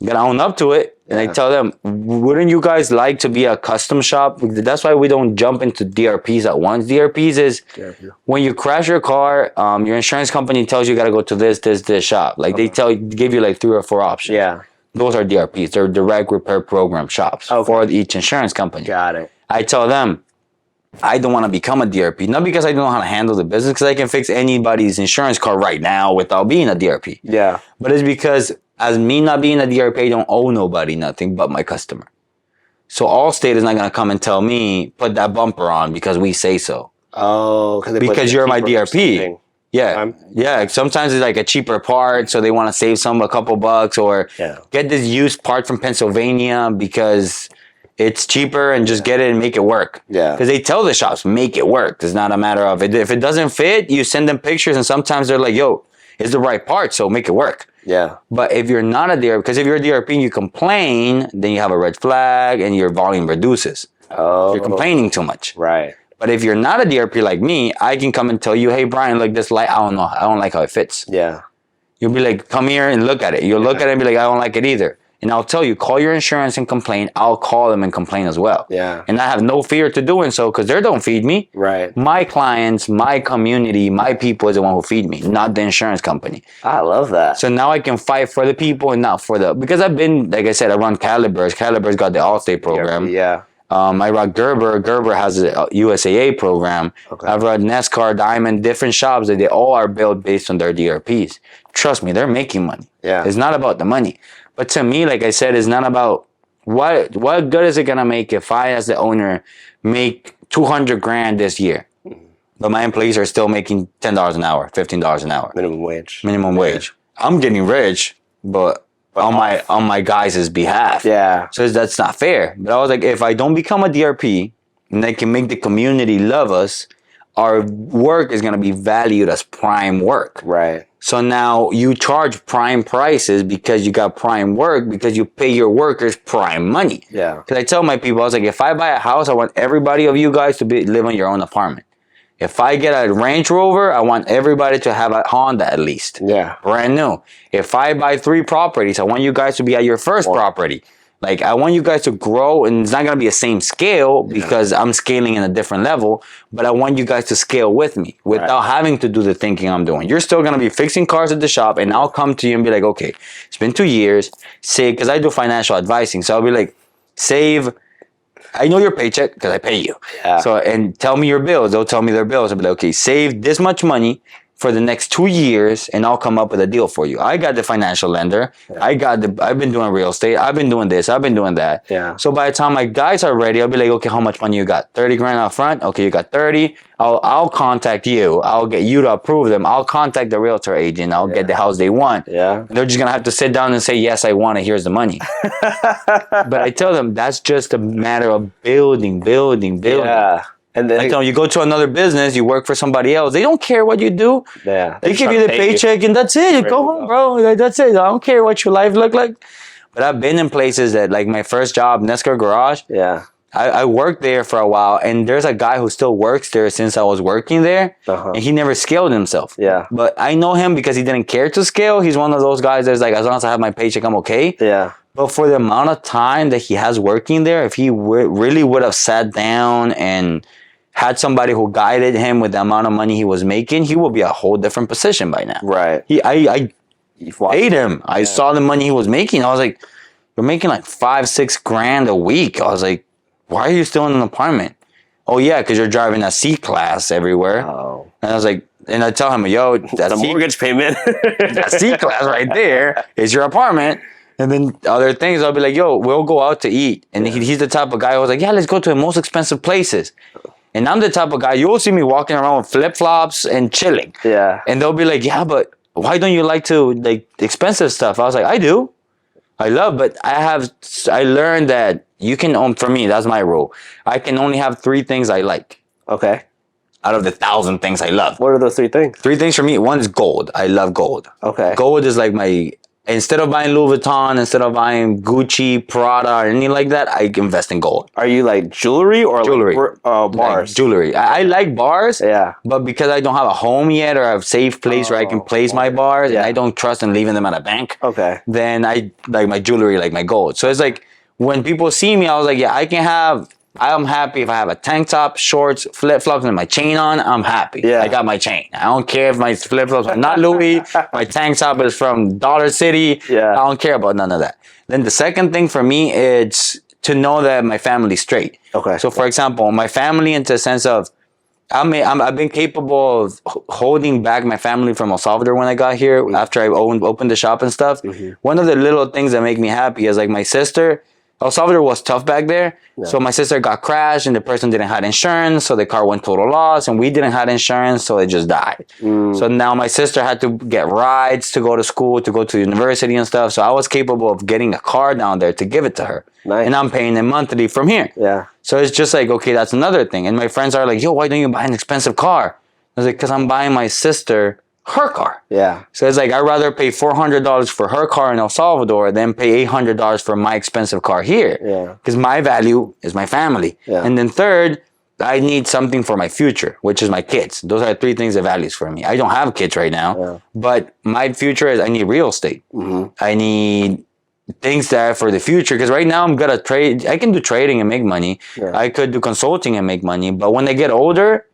I'm going to own up to it. And I tell them, wouldn't you guys like to be a custom shop? That's why we don't jump into DRPs at once. DRPs is when you crash your car, your insurance company tells you got to go to this shop. Like they give you like 3 or 4 options. Yeah. Those are DRPs. They're direct repair program shops for each insurance company. Got it. I tell them, I don't want to become a DRP. Not because I don't know how to handle the business, because I can fix anybody's insurance card right now without being a DRP. Yeah. But it's because as me not being a DRP, I don't owe nobody nothing but my customer. So Allstate is not going to come and tell me, put that bumper on because we say so. Oh, because you're my DRP. Something. Yeah. Yeah. Sometimes it's like a cheaper part, so they want to save a couple bucks, or get this used part from Pennsylvania because it's cheaper and just get it and make it work. Yeah. Because they tell the shops, make it work. It's not a matter of it. If it doesn't fit, you send them pictures and sometimes they're like, yo, it's the right part, so make it work. Yeah. But if you're not a DRP, because if you're a DRP and you complain, then you have a red flag and your volume reduces. Oh. You're complaining too much. Right. But if you're not a DRP like me, I can come and tell you, hey, Brian, look, this light, I don't know. I don't like how it fits. Yeah. You'll be like, come here and look at it. You'll look at it and be like, I don't like it either. And I'll tell you, call your insurance and complain. I'll call them and complain as well. Yeah. And I have no fear to doing so because they don't feed me. Right. My clients, my community, my people is the one who feed me, not the insurance company. I love that. So now I can fight for the people and not for because I've been, like I said, I run Calibers. Calibers got the Allstate program. Yeah. I run Gerber. Gerber has a USAA program. Okay. I've run NASCAR, Diamond, different shops that they all are built based on their DRPs. Trust me, they're making money. Yeah. It's not about the money. But to me, like I said, it's not about what good is it gonna make if I, as the owner, make $200,000 this year, but my employees are still making $10 an hour, $15 an hour, Minimum wage. minimum wage. I'm getting rich, but on my guys' behalf. Yeah. So that's not fair. But I was like, if I don't become a DRP and I can make the community love us, our work is gonna be valued as prime work. Right. So now you charge prime prices because you got prime work, because you pay your workers prime money. Yeah. Because I tell my people, I was like, if I buy a house, I want everybody of you guys to live in your own apartment. If I get a Range Rover, I want everybody to have a Honda at least. Yeah. Brand new. If I buy 3 properties, I want you guys to be at your first property. Like, I want you guys to grow, and it's not going to be the same scale because I'm scaling in a different level, but I want you guys to scale with me without having to do the thinking I'm doing. You're still going to be fixing cars at the shop, and I'll come to you and be like, okay, it's been 2 years. Say, because I do financial advising. So I'll be like, save. I know your paycheck because I pay you. Yeah. So, and tell me your bills. They'll tell me their bills. I'll be like, okay, save this much money for the next 2 years, and I'll come up with a deal for you. I got the financial lender. Yeah. I've been doing real estate. I've been doing this. I've been doing that. Yeah. So by the time my guys are ready, I'll be like, okay, how much money you got? 30 grand up front? Okay, you got 30. I'll contact you. I'll get you to approve them. I'll contact the realtor agent. I'll get the house they want. Yeah. They're just going to have to sit down and say, yes, I want it. Here's the money. But I tell them that's just a matter of building. Yeah. And then I tell them, you go to another business, you work for somebody else. They don't care what you do. Yeah. They give you the paycheck and that's it. You go home, bro. Like, that's it. I don't care what your life look like. But I've been in places that, like my first job, Nescar Garage. Yeah. I worked there for a while, and there's a guy who still works there since I was working there, and he never scaled himself. Yeah. But I know him because he didn't care to scale. He's one of those guys that's like, as long as I have my paycheck, I'm okay. Yeah. But for the amount of time that he has working there, if he really would have sat down and had somebody who guided him with the amount of money he was making, he would be a whole different position by now. Right. I paid him. I saw the money he was making. I was like, you're making like 5-6 grand a week. I was like, why are you still in an apartment? Oh yeah, because you're driving a C-Class everywhere. Oh. And I was like, and I tell him, yo, that's the mortgage payment. that C-Class right there is your apartment. And then other things, I'll be like, yo, we'll go out to eat. And he's the type of guy who was like, yeah, let's go to the most expensive places. And I'm the type of guy, you'll see me walking around with flip-flops and chilling. Yeah. And they'll be like, yeah, but why don't you like to, like, expensive stuff? I was like, I do. I love, but I learned that you can, for me, that's my rule. I can only have 3 things I like. Okay. Out of the 1,000 things I love. What are those 3 things? 3 things for me. One is gold. I love gold. Okay. Gold is like instead of buying Louis Vuitton, instead of buying Gucci, Prada, or anything like that, I invest in gold. Are you like jewelry or Jewelry. like bars? Like jewelry. I like bars. Yeah. But because I don't have a home yet or a safe place where I can place my bars, and I don't trust in leaving them at a bank, okay, then I like my jewelry, like my gold. So it's like when people see me, I was like, yeah, I'm happy if I have a tank top, shorts, flip-flops, and my chain on. I'm happy. Yeah. I got my chain. I don't care if my flip-flops are not Louis. My tank top is from Dollar City. Yeah. I don't care about none of that. Then the second thing for me is to know that my family's straight. Okay. So for example, my family, in the sense of, I've been capable of holding back my family from El Salvador when I got here, after I opened the shop and stuff. One of the little things that make me happy is like my sister. El Salvador was tough back there. Yeah. So my sister got crashed and the person didn't have insurance. So the car went total loss, and we didn't have insurance. So it just died. So now my sister had to get rides to go to school, to go to university and stuff. So I was capable of getting a car down there to give it to her. Nice. And I'm paying them monthly from here. Yeah. So it's just like, okay, that's another thing. And my friends are like, yo, why don't you buy an expensive car? I was like, because I'm buying my sister her car. Yeah. So it's like, I'd rather pay $400 for her car in El Salvador than pay $800 for my expensive car here. Yeah. Because my value is my family. Yeah. And then third, I need something for my future, which is my kids. Those are 3 things that values for me. I don't have kids right now, but my future is I need real estate. I need things that are for the future, because right now I'm good at trade. I can do trading and make money. I could do consulting and make money. But when I get older,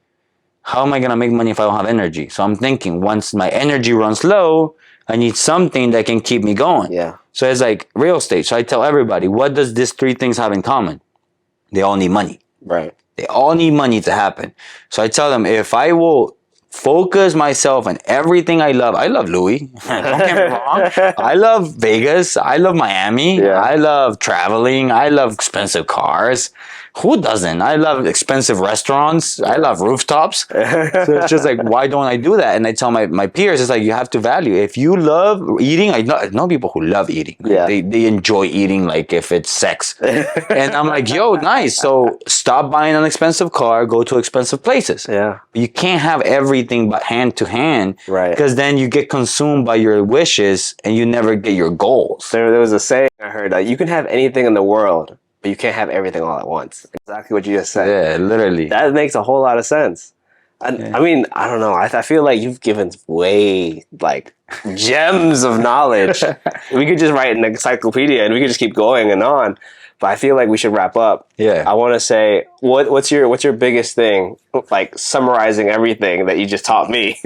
how am I going to make money if I don't have energy? So I'm thinking, once my energy runs low, I need something that can keep me going. Yeah. So it's like real estate. So I tell everybody, what does these 3 things have in common? They all need money. Right. They all need money to happen. So I tell them, if I will focus myself on everything I love Louis. Don't get me wrong. I love Vegas. I love Miami. Yeah. I love traveling. I love expensive cars. Who doesn't? I love expensive restaurants. I love rooftops. So it's just like, why don't I do that? And I tell my peers, it's like, you have to value. If you love eating, I know people who love eating. Yeah. They enjoy eating like if it's sex. And I'm like, yo, nice. So stop buying an expensive car, go to expensive places. Yeah. You can't have everything but hand to hand. Right. Because then you get consumed by your wishes and you never get your goals. There was a saying I heard, you can have anything in the world, but you can't have everything all at once. Exactly what you just said. Yeah, literally. That makes a whole lot of sense. I mean, I don't know. I feel like you've given way like gems of knowledge. We could just write an encyclopedia and we could just keep going and on. But I feel like we should wrap up. Yeah. I want to say, what's your biggest thing? Like summarizing everything that you just taught me.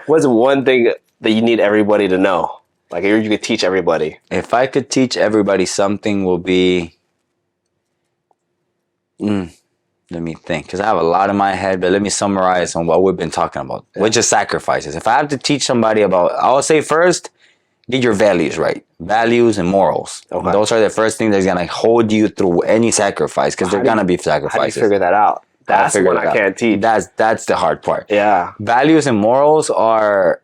What's one thing that you need everybody to know? Like you could teach everybody. If I could teach everybody something, will be. Let me think, because I have a lot in my head, but let me summarize on what we've been talking about, which is sacrifices. If I have to teach somebody about, I'll say first, get your values right. Values and morals. Okay. Those are the first things that's going to hold you through any sacrifice, because they're going to be sacrifices. How do you figure that out? That's what I can't teach. That's the hard part. Yeah. Values and morals are,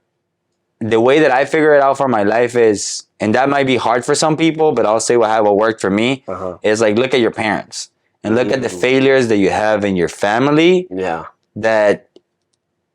the way that I figure it out for my life is, and that might be hard for some people, but I'll say what worked for me, is like, look at your parents. And look at the failures that you have in your family that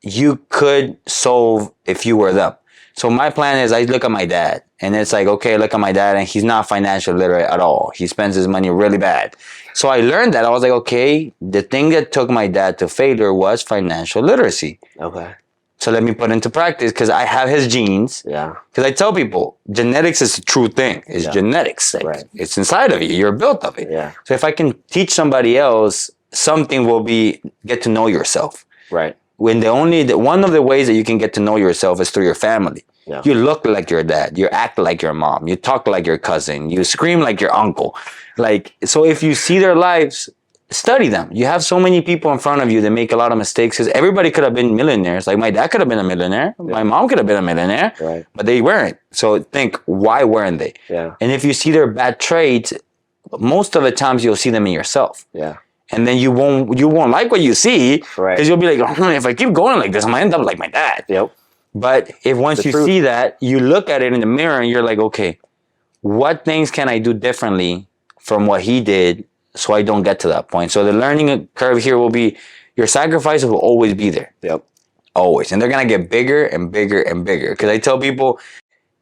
you could solve if you were them. So my plan is I look at my dad and it's like, okay, look at my dad and he's not financially literate at all. He spends his money really bad. So I learned that. I was like, okay, the thing that took my dad to failure was financial literacy. Okay. So let me put into practice because I have his genes. Yeah. Because I tell people, genetics is a true thing. It's genetics. Like, right. It's inside of you. You're built of it. Yeah. So if I can teach somebody else, something will be get to know yourself. Right. When one of the ways that you can get to know yourself is through your family. Yeah. You look like your dad. You act like your mom. You talk like your cousin. You scream like your uncle. Like, so if you see their lives, study them. You have so many people in front of you that make a lot of mistakes because everybody could have been millionaires. Like my dad could have been a millionaire. Yeah. My mom could have been a millionaire, right. But they weren't. So think, why weren't they? Yeah. And if you see their bad traits, most of the times you'll see them in yourself. Yeah. And then you won't like what you see because you'll be like, oh, if I keep going like this, I'm gonna end up like my dad. Yep. But if once you see that, you look at it in the mirror and you're like, okay, what things can I do differently from what he did so I don't get to that point? So the learning curve here will be your sacrifices will always be there. Yep. Always. And they're going to get bigger and bigger and bigger. Because I tell people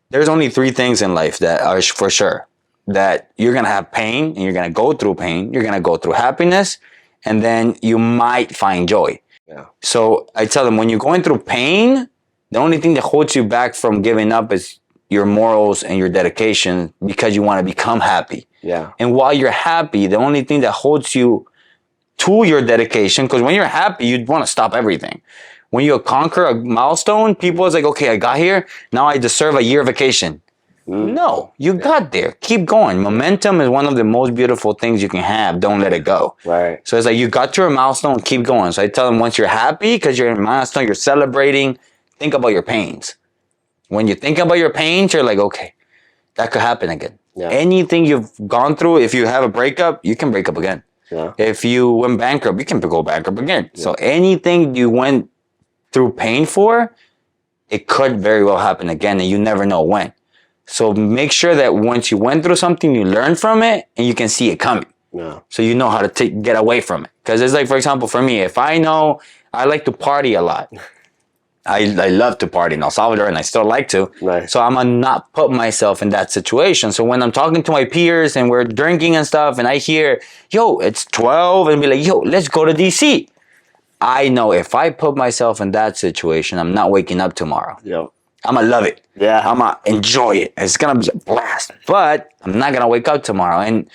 there's only 3 things in life that are for sure. That you're going to have pain and you're going to go through pain. You're going to go through happiness. And then you might find joy. Yeah. So I tell them when you're going through pain, the only thing that holds you back from giving up is your morals and your dedication because you want to become happy. Yeah. And while you're happy, the only thing that holds you to your dedication, because when you're happy, you'd want to stop everything. When you conquer a milestone, people is like, okay, I got here. Now I deserve a year vacation. No, you got there. Keep going. Momentum is one of the most beautiful things you can have. Don't let it go. Right. So it's like you got to a milestone, keep going. So I tell them once you're happy, because you're in a milestone, you're celebrating, think about your pains. When you think about your pains, you're like, okay, that could happen again. Yeah. Anything you've gone through, if you have a breakup, you can break up again. Yeah. If you went bankrupt, you can go bankrupt again. Yeah. So anything you went through pain for, it could very well happen again, and you never know when. So make sure that once you went through something, you learn from it, and you can see it coming. Yeah. So you know how to get away from it. Because it's like, for example, for me, if I know I like to party a lot, I love to party in El Salvador, and I still like to. Right. So I'm going to not put myself in that situation. So when I'm talking to my peers and we're drinking and stuff, and I hear, yo, it's 12, and be like, yo, let's go to DC. I know if I put myself in that situation, I'm not waking up tomorrow. Yep. I'm going to love it. Yeah. I'm going to enjoy it. It's going to be a blast. But I'm not going to wake up tomorrow. And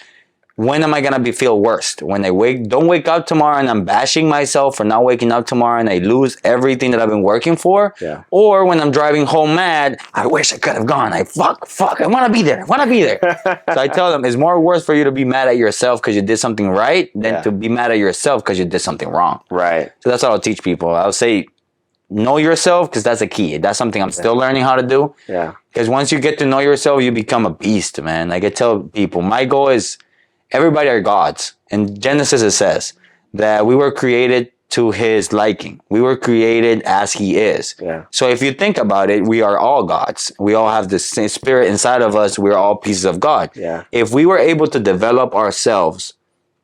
when am I going to feel worst? When I don't wake up tomorrow and I'm bashing myself for not waking up tomorrow and I lose everything that I've been working for? Yeah. Or when I'm driving home mad, I wish I could have gone. Fuck, I want to be there. So I tell them it's more worse for you to be mad at yourself because you did something right than to be mad at yourself because you did something wrong. Right. So that's what I'll teach people. I'll say, know yourself, because that's a key. That's something I'm still learning how to do. Yeah. Because once you get to know yourself, you become a beast, man. Like I tell people, my goal is everybody are gods. In Genesis, it says that we were created to his liking. We were created as he is. Yeah. So if you think about it, we are all gods. We all have the same spirit inside of us. We're all pieces of God. Yeah. If we were able to develop ourselves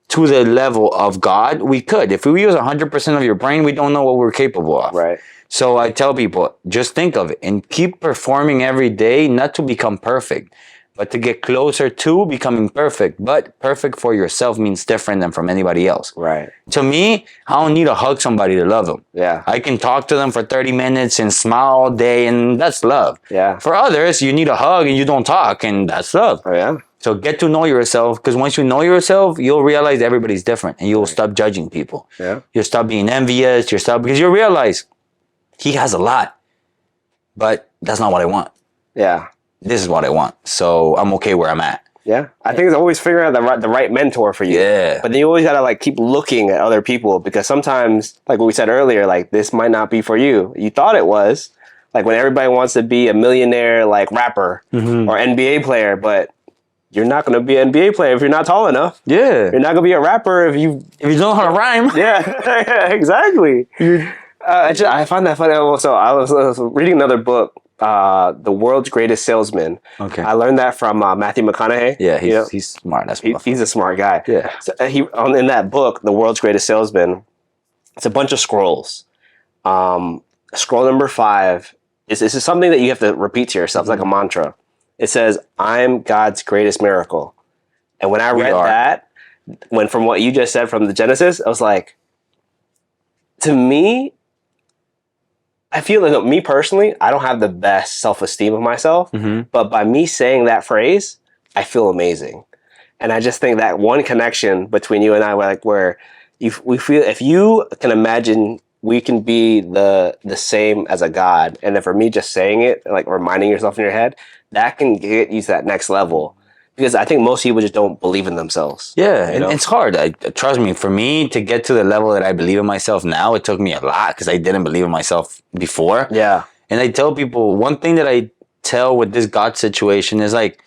to the level of God, we could. If we use 100% of your brain, we don't know what we're capable of. Right. So I tell people, just think of it and keep performing every day, not to become perfect, but to get closer to becoming perfect. But perfect for yourself means different than from anybody else. Right. To me, I don't need to hug somebody to love them. Yeah. I can talk to them for 30 minutes and smile all day, and that's love. Yeah. For others, you need a hug and you don't talk, and that's love. Oh, yeah. So get to know yourself, because once you know yourself, you'll realize everybody's different, and you'll stop judging people. Yeah. You'll stop being envious. Because you'll realize he has a lot, but that's not what I want. Yeah. This is what I want. So I'm okay where I'm at. Yeah. I think it's always figuring out the right mentor for you. Yeah. But then you always got to like keep looking at other people, because sometimes, like what we said earlier, like this might not be for you. You thought it was. Like when everybody wants to be a millionaire, like rapper or NBA player, but you're not going to be an NBA player if you're not tall enough. Yeah. You're not going to be a rapper if you don't know how to rhyme. Yeah, exactly. I find that funny. So I was reading another book, The World's Greatest Salesman. Okay. I learned that from Matthew McConaughey. Yeah, he's smart. That's he's a smart guy. Yeah. So in that book, The World's Greatest Salesman, it's a bunch of scrolls. Scroll number 5 is something that you have to repeat to yourself. It's like a mantra. It says, "I'm God's greatest miracle." And when I read that, from what you just said from the Genesis, I was like, to me, I feel like me personally, I don't have the best self-esteem of myself, but by me saying that phrase, I feel amazing. And I just think that one connection between you and I, where we feel, if you can imagine we can be the same as a God, and then for me just saying it, like reminding yourself in your head, that can get you to that next level. Because I think most people just don't believe in themselves. Yeah, and it's hard. Trust me, for me to get to the level that I believe in myself now, it took me a lot, because I didn't believe in myself before. Yeah. And I tell people, one thing that I tell with this God situation is like,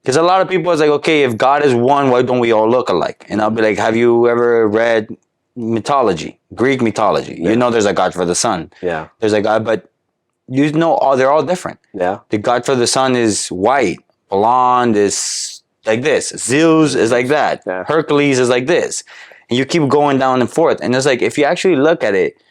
because a lot of people is like, okay, if God is one, why don't we all look alike? And I'll be like, have you ever read mythology, Greek mythology? Yeah. You know there's a God for the sun. Yeah. There's a God, but you know they're all different. Yeah. The God for the sun is white. Blonde is like this. Zeus is like that. Yeah. Hercules is like this. And you keep going down and forth. And it's like, if you actually look at it,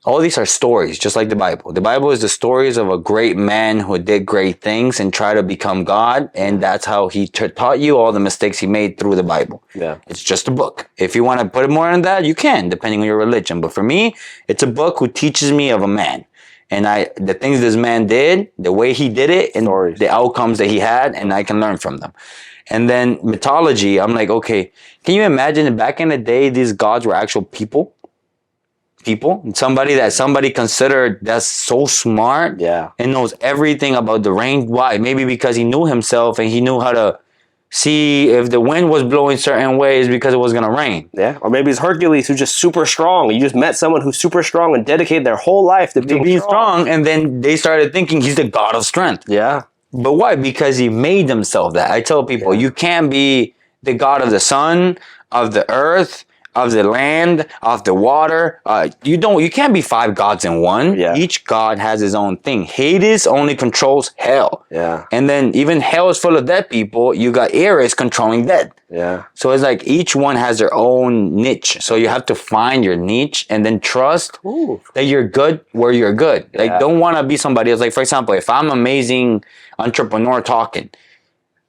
all these are stories, just like the Bible. The Bible is the stories of a great man who did great things and tried to become God. And that's how he taught you all the mistakes he made through the Bible. Yeah. It's just a book. If you want to put it more in that, you can, depending on your religion. But for me, it's a book who teaches me of a man. And the things this man did, the way he did it, and the outcomes that he had, and I can learn from them. And then mythology, I'm like, okay, can you imagine that back in the day, these gods were actual people? Somebody that somebody considered that's so smart, and knows everything about the rain. Why? Maybe because he knew himself and he knew how to see if the wind was blowing certain ways because it was going to rain. Yeah. Or maybe it's Hercules, who's just super strong. You just met someone who's super strong and dedicated their whole life to being strong. And then they started thinking he's the God of strength. Yeah. But why? Because he made himself that. I tell people, you can't be the God of the sun, of the earth, of the land, of the water. You can't be 5 gods in one. Yeah. Each god has his own thing. Hades only controls hell. Yeah. And then even hell is full of dead people. You got Ares controlling dead. Yeah. So it's like each one has their own niche. So you have to find your niche and then trust that you're good where you're good. Like, don't want to be somebody else. Like, for example, if I'm amazing entrepreneur talking,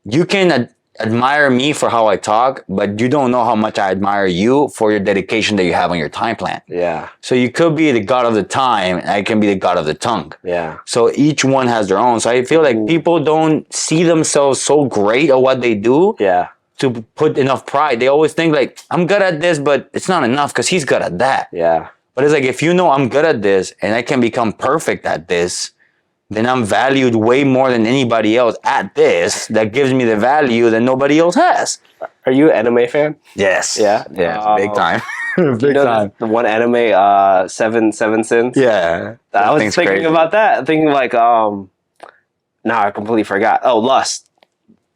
you can admire me for how I talk, but you don't know how much I admire you for your dedication that you have on your time plan. Yeah. So you could be the God of the time, and I can be the God of the tongue. Yeah. So each one has their own. So I feel like people don't see themselves so great at what they do. Yeah. To put enough pride. They always think like, I'm good at this, but it's not enough because he's good at that. Yeah. But it's like, if you know I'm good at this and I can become perfect at this, then I'm valued way more than anybody else at this. That gives me the value that nobody else has. Are you an anime fan? Yes. Yeah? Yeah, big time. Big time. The one anime, Seven Sins? Yeah. I was thinking crazy about that. Thinking like, now I completely forgot. Oh, lust.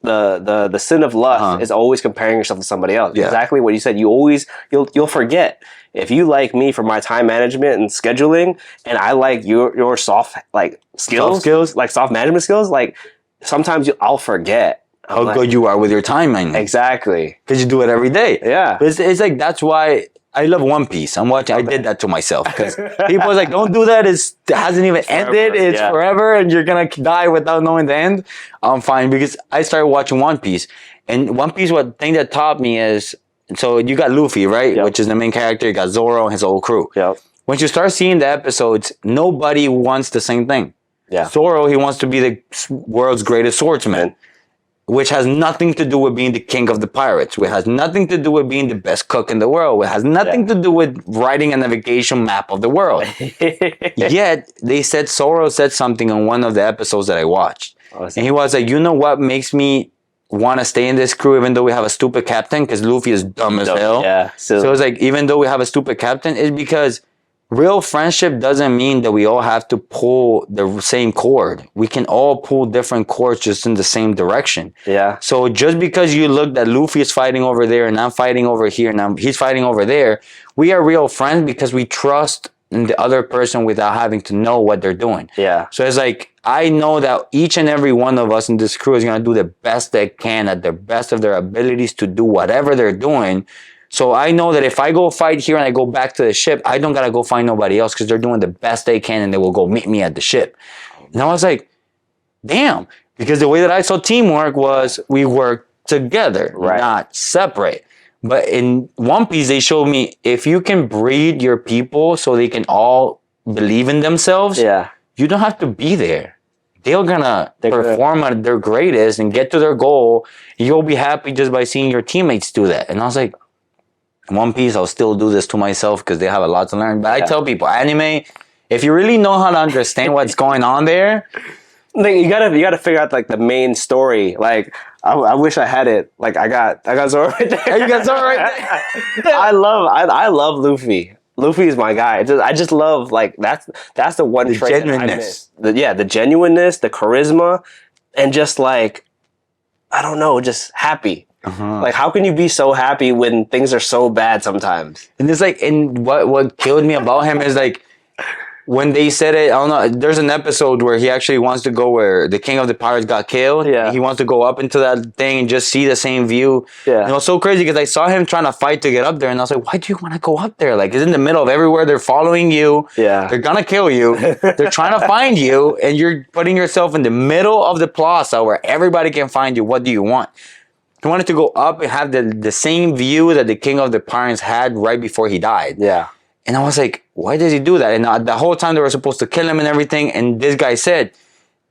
The sin of lust is always comparing yourself to somebody else. Yeah. Exactly what you said. You'll forget. If you like me for my time management and scheduling, and I like your soft skills, like soft management skills, like sometimes I'll forget how good you are with your time management. Exactly. Because you do it every day. Yeah. It's like, that's why I love One Piece. I'm watching. I did that to myself because people was like, "Don't do that. It hasn't even ended. It's forever, and you're gonna die without knowing the end." I'm fine because I started watching One Piece, and One Piece. What thing that taught me is, so you got Luffy, right, which is the main character. You got Zoro and his whole crew. Yep. Once you start seeing the episodes, nobody wants the same thing. Yeah. Zoro, he wants to be the world's greatest swordsman, which has nothing to do with being the king of the pirates. It has nothing to do with being the best cook in the world. It has nothing to do with writing a navigation map of the world. Yet, they said, Zoro said something on one of the episodes that I watched. And he was like, you know what makes me want to stay in this crew even though we have a stupid captain? Because Luffy is dumb as hell. Yeah. So it's like, even though we have a stupid captain, it's because real friendship doesn't mean that we all have to pull the same cord. We can all pull different cords just in the same direction. Yeah. So just because you look that Luffy is fighting over there and I'm fighting over here and he's fighting over there, we are real friends because we trust in the other person without having to know what they're doing. Yeah. So it's like, I know that each and every one of us in this crew is going to do the best they can at the best of their abilities to do whatever they're doing. So I know that if I go fight here and I go back to the ship, I don't got to go find nobody else because they're doing the best they can and they will go meet me at the ship. And I was like, damn. Because the way that I saw teamwork was we work together, not separate. But in One Piece, they showed me if you can breed your people so they can all believe in themselves, you don't have to be there. They're gonna perform at their greatest and get to their goal. You'll be happy just by seeing your teammates do that. And I was like, One Piece, I'll still do this to myself because they have a lot to learn. But I tell people, anime, if you really know how to understand what's going on there, like, you gotta figure out like the main story. Like I wish I had it. Like I got Zoro right there. You got Zoro right there. I love Luffy. Luffy is my guy. I just love like that's the one trait genuineness. the genuineness, the charisma, and just like I don't know, just happy. Like, how can you be so happy when things are so bad sometimes? And it's like, and what killed me about him is like, when they said it, I don't know, there's an episode where he actually wants to go where the king of the pirates got killed. Yeah. He wants to go up into that thing and just see the same view. Yeah. And it was so crazy because I saw him trying to fight to get up there and I was like, why do you want to go up there? Like, it's in the middle of everywhere. They're following you. Yeah. They're going to kill you. They're trying to find you and you're putting yourself in the middle of the plaza where everybody can find you. What do you want? He wanted to go up and have the same view that the king of the pirates had right before he died. Yeah. And I was like, why does he do that? And the whole time they were supposed to kill him and everything. And this guy said,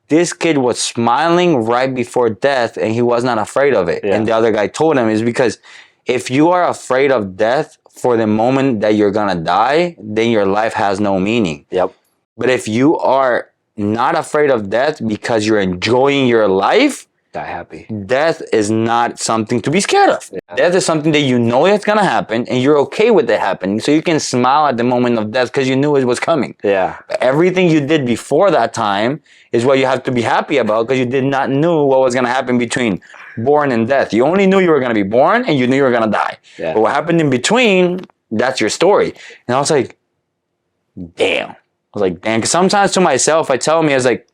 this kid was smiling right before death and he was not afraid of it. Yeah. And the other guy told him is because if you are afraid of death for the moment that you're going to die, then your life has no meaning. Yep. But if you are not afraid of death because you're enjoying your life, die happy. Death is not something to be scared of. Yeah. Death is something that you know it's going to happen and you're okay with it happening. So you can smile at the moment of death because you knew it was coming. Yeah. But everything you did before that time is what you have to be happy about because you did not know what was going to happen between born and death. You only knew you were going to be born and you knew you were going to die. Yeah. But what happened in between, that's your story. And I was like, damn. I was like, damn. Because sometimes to myself, I tell me, I was like,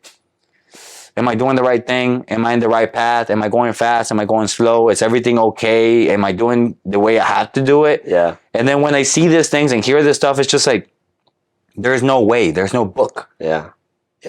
am I doing the right thing? Am I in the right path? Am I going fast? Am I going slow? Is everything okay? Am I doing the way I have to do it? Yeah. And then when I see these things and hear this stuff, it's just like, there's no way. There's no book. Yeah.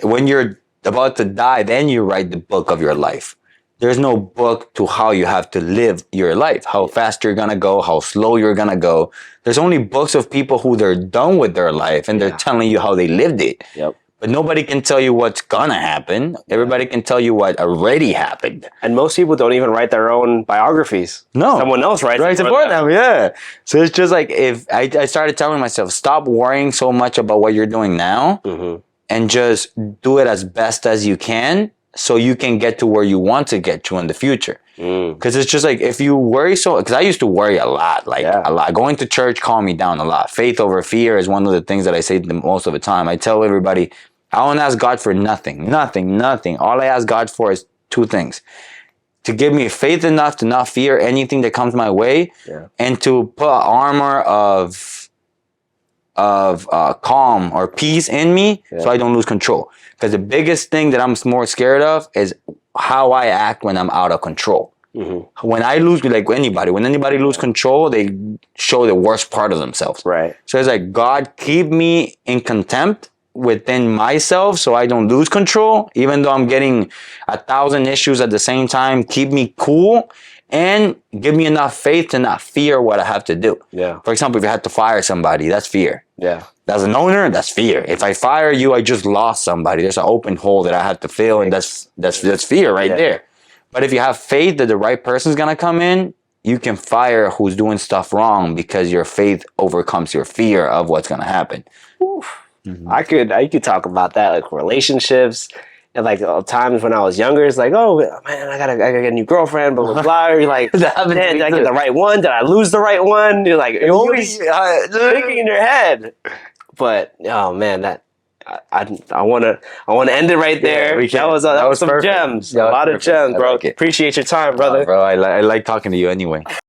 When you're about to die, then you write the book of your life. There's no book to how you have to live your life, how fast you're going to go, how slow you're going to go. There's only books of people who they're done with their life and they're telling you how they lived it. Yep. But nobody can tell you what's gonna happen. Everybody can tell you what already happened. And most people don't even write their own biographies. No. Someone else writes it for them. Yeah. So it's just like, if I started telling myself, stop worrying so much about what you're doing now and just do it as best as you can so you can get to where you want to get to in the future. Because it's just like, if you worry because I used to worry a lot, a lot. Going to church calmed me down a lot. Faith over fear is one of the things that I say the most of the time. I tell everybody, I don't ask God for nothing. All I ask God for is two things. To give me faith enough to not fear anything that comes my way and to put an armor of calm or peace in me so I don't lose control. Because the biggest thing that I'm more scared of is how I act when I'm out of control. When I lose, like anybody, when anybody lose control, they show the worst part of themselves. Right. So it's like, God, keep me in contempt within myself so I don't lose control, even though I'm getting 1,000 issues at the same time. Keep me cool and give me enough faith to not fear what I have to do. Yeah. For example, if you had to fire somebody, that's fear. Yeah. As an owner, that's fear. If I fire you, I just lost somebody. There's an open hole that I have to fill, and that's fear right there. But if you have faith that the right person's gonna come in, you can fire who's doing stuff wrong because your faith overcomes your fear of what's gonna happen. I could talk about that, like relationships and like times when I was younger. It's like, oh man, I gotta get a new girlfriend, blah blah blah. You're like, man, did I get the right one? Did I lose the right one? You're like, you're always thinking in your head. But oh man, that I want to end it right there. That was some perfect. gems, a lot of gems, bro. Appreciate your time, brother. Bro, I like talking to you anyway.